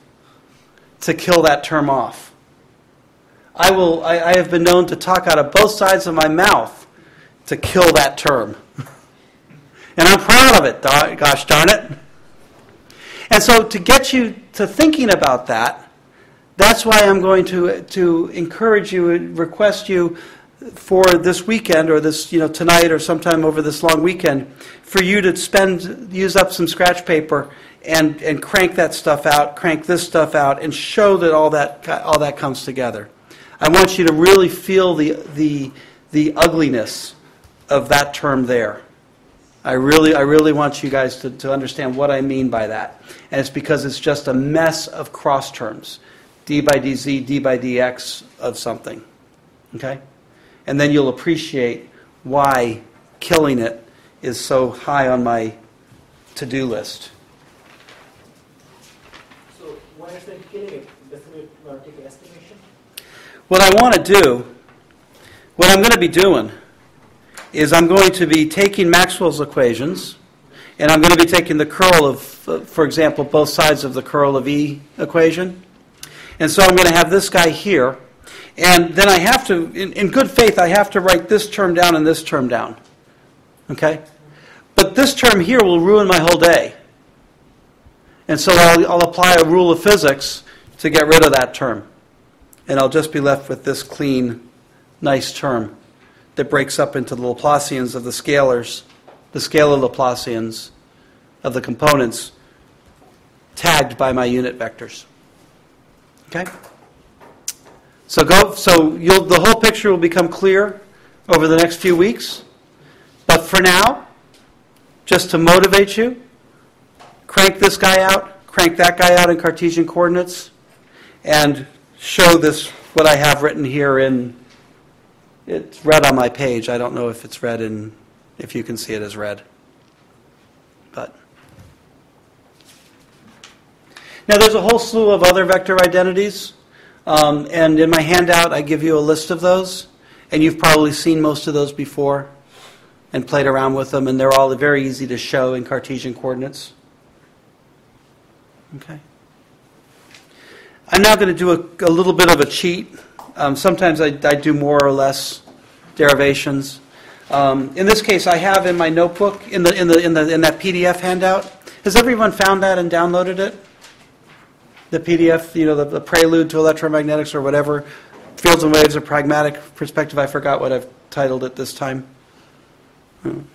to kill that term off. I have been known to talk out of both sides of my mouth to kill that term. And I'm proud of it, gosh darn it. And so to get you to thinking about that, that's why I'm going to encourage you and request you for this weekend, or this, tonight or sometime over this long weekend, for you to use up some scratch paper and crank that stuff out, crank this stuff out, and show that all that comes together. I want you to really feel the ugliness of that term there. I really want you guys to understand what I mean by that. And it's because it's just a mess of cross terms. D by dz, d by dx of something. Okay? And then you'll appreciate why killing it is so high on my to-do list. So why is that killing it? Doesn't it take an estimation? What I want to do, what I'm going to be doing, is I'm going to be taking Maxwell's equations, and I'm going to be taking the curl of, for example, both sides of the curl of E equation. And so I'm going to have this guy here. And then I have to, in good faith, I have to write this term down and this term down. Okay? But this term here will ruin my whole day. And so I'll apply a rule of physics to get rid of that term. And I'll just be left with this clean, nice term that breaks up into the Laplacians of the scalars, the scalar Laplacians of the components, tagged by my unit vectors. Okay? So the whole picture will become clear over the next few weeks. But for now, just to motivate you, crank this guy out, crank that guy out in Cartesian coordinates, and show this, what I have written here in, it's red on my page. I don't know if it's red if you can see it as red. But now there's a whole slew of other vector identities. And in my handout, I give you a list of those. And you've probably seen most of those before and played around with them. And they're all very easy to show in Cartesian coordinates. Okay. I'm now going to do a little bit of a cheat. Sometimes I do more or less derivations. In this case, I have in my notebook, in that PDF handout. Has everyone found that and downloaded it? The PDF, the prelude to electromagnetics or whatever, fields and waves, a pragmatic perspective. I forgot what I've titled it this time.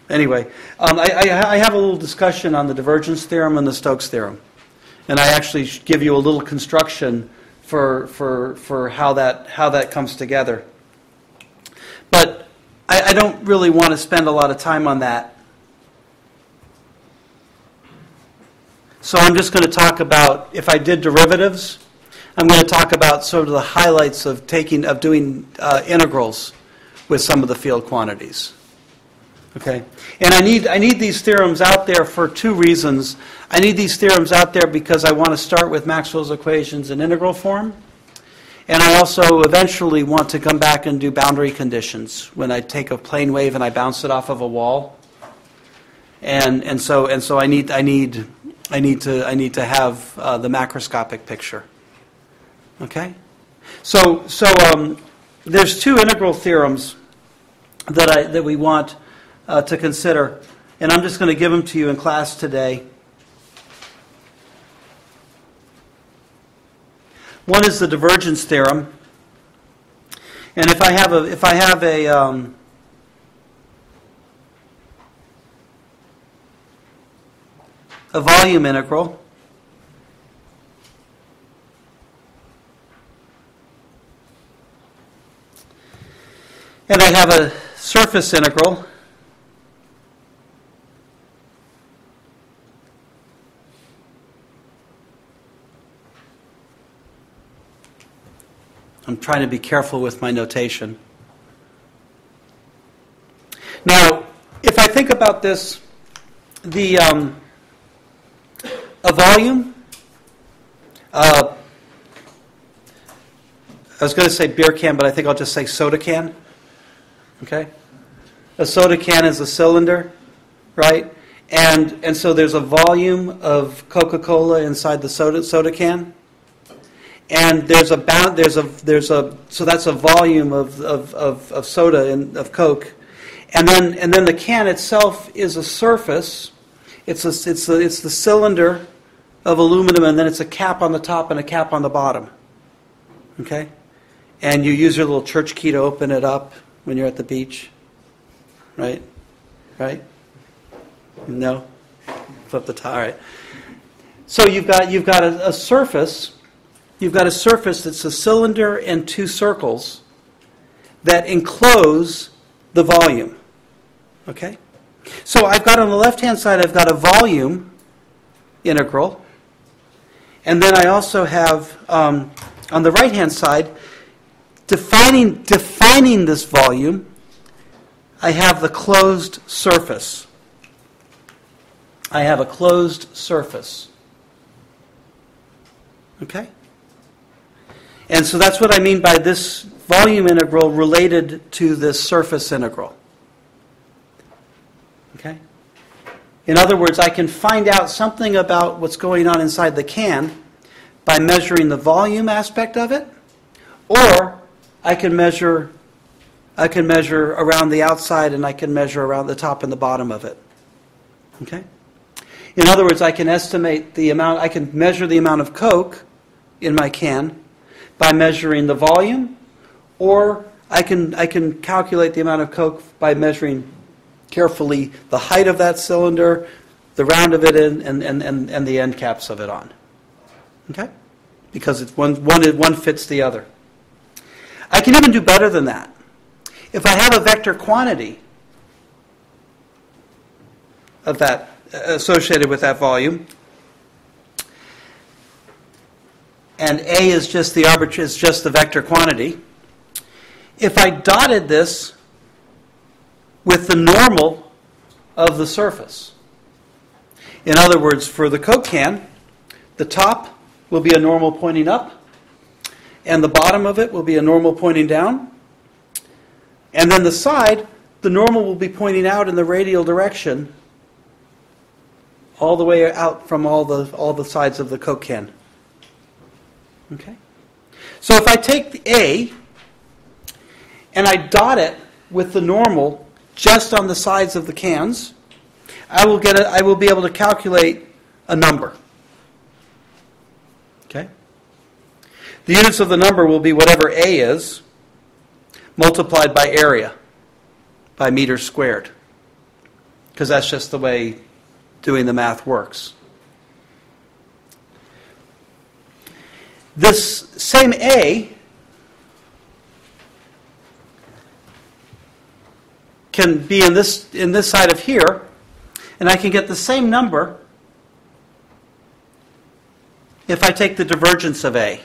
Anyway, I have a little discussion on the divergence theorem and the Stokes theorem, and I actually give you a little construction for how that comes together. But I don't really want to spend a lot of time on that. So I'm just going to talk about, if I did derivatives, I'm going to talk about sort of the highlights of doing integrals with some of the field quantities. Okay? And I need these theorems out there for two reasons. I need these theorems out there because I want to start with Maxwell's equations in integral form. And I also eventually want to come back and do boundary conditions when I take a plane wave and I bounce it off of a wall. And so I need to have the macroscopic picture. Okay? So there's two integral theorems that we want to consider, and I'm just going to give them to you in class today. One is the divergence theorem, and if I have a a volume integral. And I have a surface integral. I'm trying to be careful with my notation. Now, if I think about this, a volume, I was going to say beer can, but I think I'll just say soda can. Okay? A soda can is a cylinder, right? And so there's a volume of Coca-Cola inside the soda can. And so that's a volume of soda of Coke. And then the can itself is a surface. It's the cylinder of aluminum, and then it's a cap on the top and a cap on the bottom. Okay? And you use your little church key to open it up when you're at the beach. Right? Right? No? Flip the top. All right. So you've got a surface. You've got a surface that's a cylinder and two circles that enclose the volume. Okay? So I've got on the left-hand side, I've got a volume integral. And then I also have, on the right-hand side, defining this volume, I have the closed surface. I have a closed surface. Okay? And so that's what I mean by this volume integral related to this surface integral. Okay? In other words, I can find out something about what's going on inside the can by measuring the volume aspect of it, or I can measure around the outside, and I can measure around the top and the bottom of it. Okay? In other words, I can estimate the amount, I can measure the amount of Coke in my can by measuring the volume, or I can calculate the amount of Coke by measuring carefully the height of that cylinder, the round of it and the end caps of it on. Okay? Because it's one fits the other. I can even do better than that. If I have a vector quantity of that associated with that volume, and A is just the vector quantity, if I dotted this with the normal of the surface. In other words, for the Coke can, the top will be a normal pointing up, and the bottom of it will be a normal pointing down, and then the side, the normal will be pointing out in the radial direction all the way out from all the sides of the Coke can. Okay? So if I take the A and I dot it with the normal just on the sides of the cans, I will be able to calculate a number. Okay? The units of the number will be whatever A is multiplied by area, by meters squared. Because that's just the way doing the math works. This same A can be in this side of here, and I can get the same number if I take the divergence of A.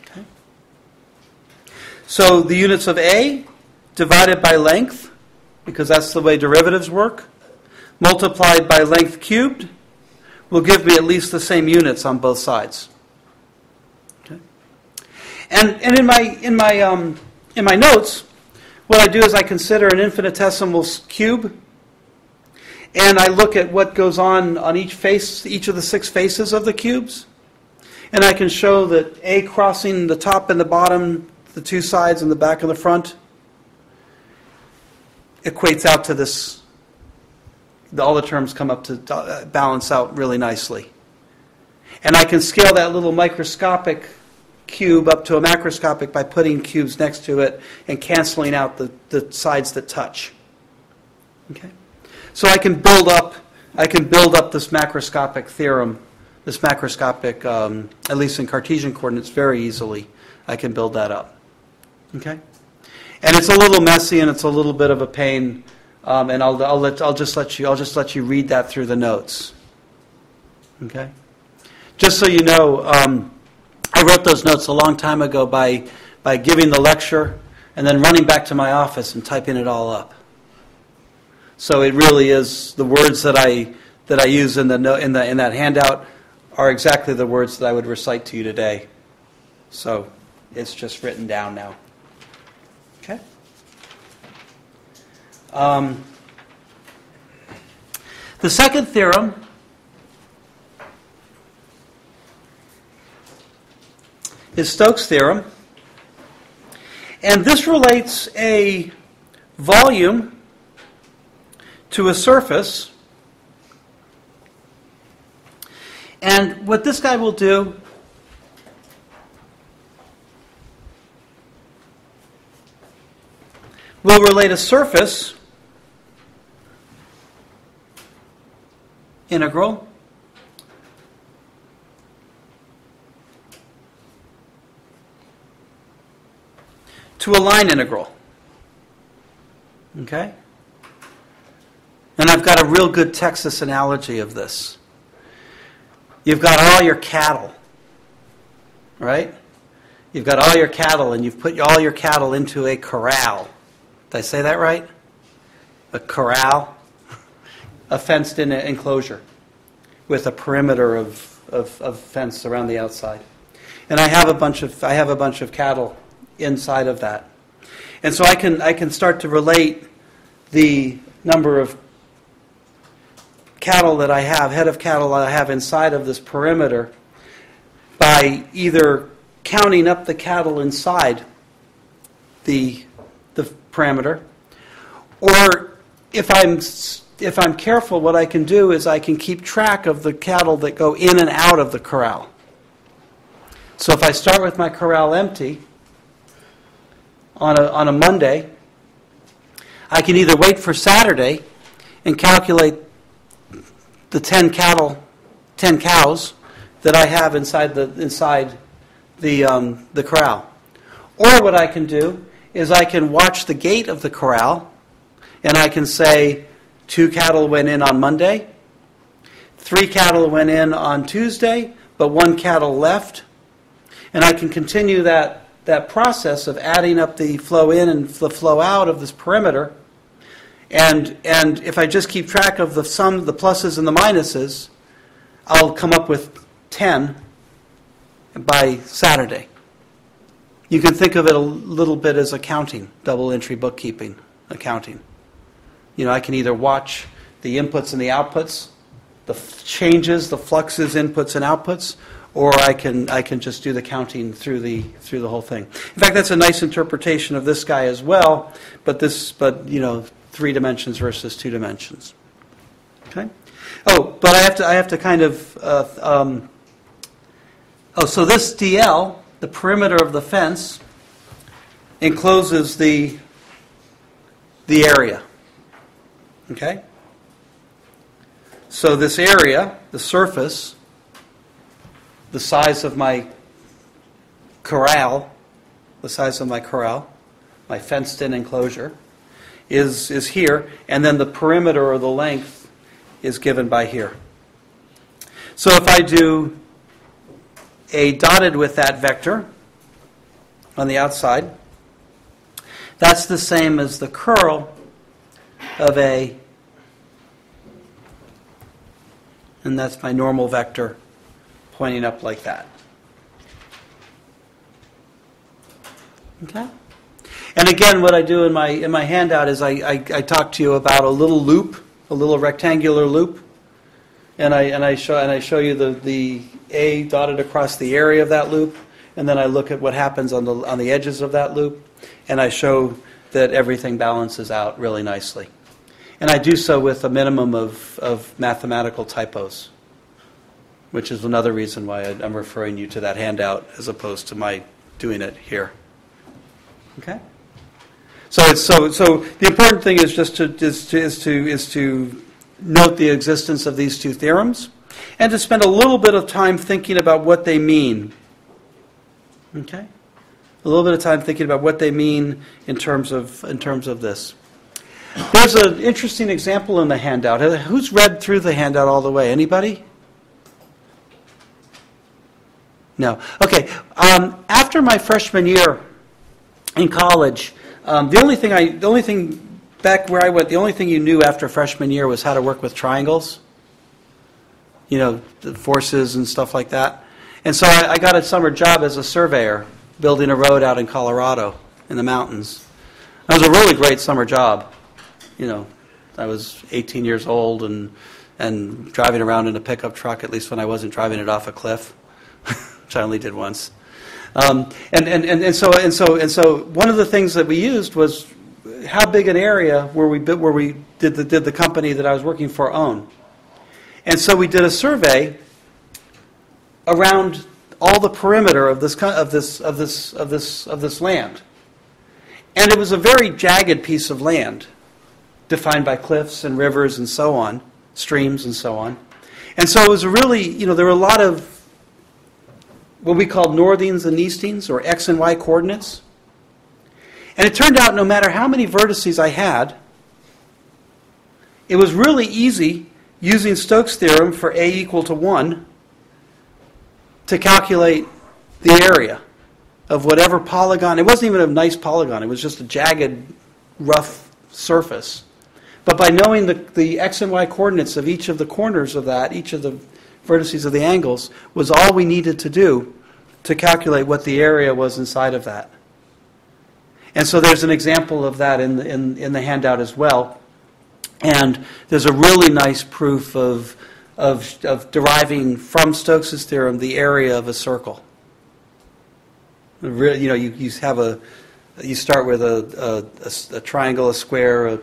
Okay. So the units of A divided by length, because that's the way derivatives work, multiplied by length cubed, will give me at least the same units on both sides. Okay. And in my notes, what I do is I consider an infinitesimal cube, and I look at what goes on each face, each of the 6 faces of the cubes, and I can show that A crossing the top and the bottom, the 2 sides and the back and the front, equates out to this. All the terms come up to balance out really nicely. And I can scale that little microscopic cube up to a macroscopic by putting cubes next to it and canceling out the sides that touch. Okay? So I can build up I can build up this macroscopic theorem, this macroscopic, at least in Cartesian coordinates, very easily. I can build that up. Okay? And it's a little messy and it's a little bit of a pain, and I'll just let you read that through the notes. Okay? Just so you know, I wrote those notes a long time ago by giving the lecture and then running back to my office and typing it all up. So it really is the words that I use in that handout are exactly the words that I would recite to you today. So it's just written down now. Okay. The second theorem is Stokes' theorem, and this relates a volume to a surface. And what this guy will do will relate a surface integral to a line integral. Okay? And I've got a real good Texas analogy of this. You've got all your cattle, right? You've got all your cattle, and you've put all your cattle into a corral. Did I say that right? A corral, a fenced-in enclosure with a perimeter of fence around the outside. And I have a bunch of cattle inside of that, and so I can start to relate the number of cattle that I have, head of cattle that I have inside of this perimeter, by either counting up the cattle inside the parameter, or if I'm careful, what I can do is I can keep track of the cattle that go in and out of the corral. So if I start with my corral empty on a Monday, I can either wait for Saturday and calculate the 10 cows that I have inside the corral. Or what I can do is I can watch the gate of the corral, and I can say 2 cattle went in on Monday, 3 cattle went in on Tuesday, but 1 cattle left. And I can continue that process of adding up the flow in and the flow out of this perimeter. And if I just keep track of the sum, the pluses and the minuses, I'll come up with 10 by Saturday. You can think of it a little bit as accounting, double entry bookkeeping, accounting. You know, I can either watch the inputs and the outputs, the changes, the fluxes, inputs and outputs, or I can just do the counting through the whole thing. In fact, that's a nice interpretation of this guy as well, but 3 dimensions versus 2 dimensions. Okay. Oh, but I have to kind of so this DL, the perimeter of the fence, encloses the area. Okay? So this area, the surface, the size of my corral, my fenced-in enclosure, is here, and then the perimeter or the length is given by here. So if I do a dotted with that vector on the outside, that's the same as the curl of A, and that's my normal vector pointing up like that. Okay? And again, what I do in my handout is I talk to you about a little loop, a little rectangular loop, and I show you the A dotted across the area of that loop, and then I look at what happens on the edges of that loop, and I show that everything balances out really nicely. And I do so with a minimum of mathematical typos, which is another reason why I'm referring you to that handout as opposed to my doing it here. Okay. So the important thing is just to note the existence of these two theorems, and to spend a little bit of time thinking about what they mean. Okay? A little bit of time thinking about what they mean in terms of this. There's an interesting example in the handout. Who's read through the handout all the way? Anybody? No. Okay. After my freshman year in college, the only thing back where I went, the only thing you knew after freshman year was how to work with triangles. You know, the forces and stuff like that. And so I got a summer job as a surveyor, building a road out in Colorado in the mountains. That was a really great summer job. You know, I was 18 years old and driving around in a pickup truck, at least when I wasn't driving it off a cliff, which I only did once. So one of the things that we used was how big an area where we did the company that I was working for own. And so we did a survey around all the perimeter of this land. And it was a very jagged piece of land, defined by cliffs and rivers and so on, streams and so on. And so it was really, there were a lot of what we called northings and eastings, or X and Y coordinates. And it turned out no matter how many vertices I had, it was really easy using Stokes' theorem for A equal to 1 to calculate the area of whatever polygon. It wasn't even a nice polygon. It was just a jagged, rough surface. But by knowing the X and Y coordinates of each of the corners of that, each of the vertices of the angles, was all we needed to do to calculate what the area was inside of that. And so there's an example of that in the handout as well. And there's a really nice proof of deriving from Stokes' theorem the area of a circle. You start with a triangle, a square,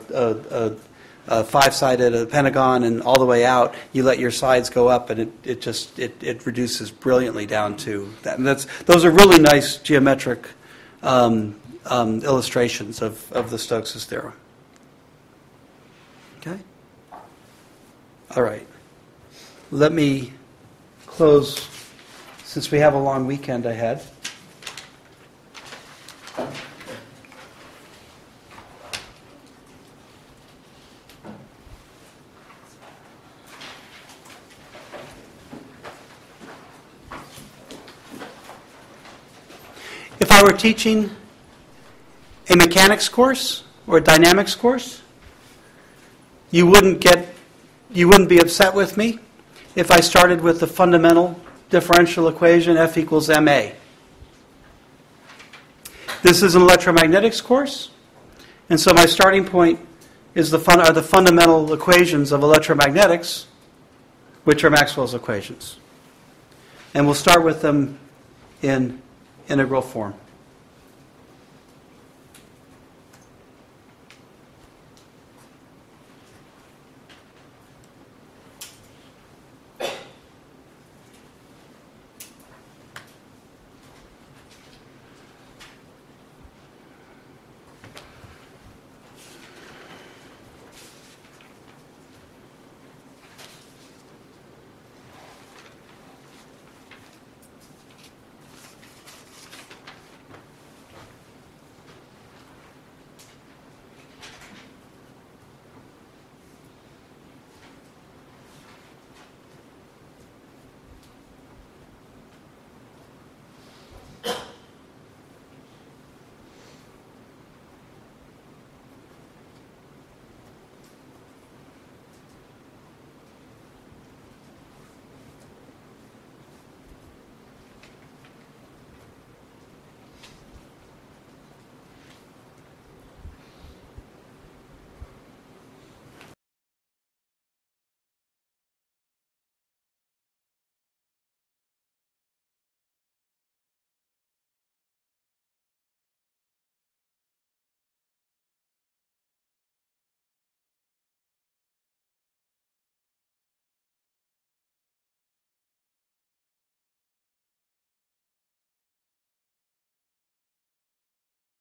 a five-sided, a pentagon, and all the way out. You let your sides go up, and it reduces brilliantly down to that. And those are really nice geometric illustrations of the Stokes' theorem. Okay? All right. Let me close, since we have a long weekend ahead. If I were teaching a mechanics course or a dynamics course, you wouldn't be upset with me if I started with the fundamental differential equation F equals ma. This is an electromagnetics course, and so my starting point are the fundamental equations of electromagnetics, which are Maxwell's equations. And we'll start with them in integral form.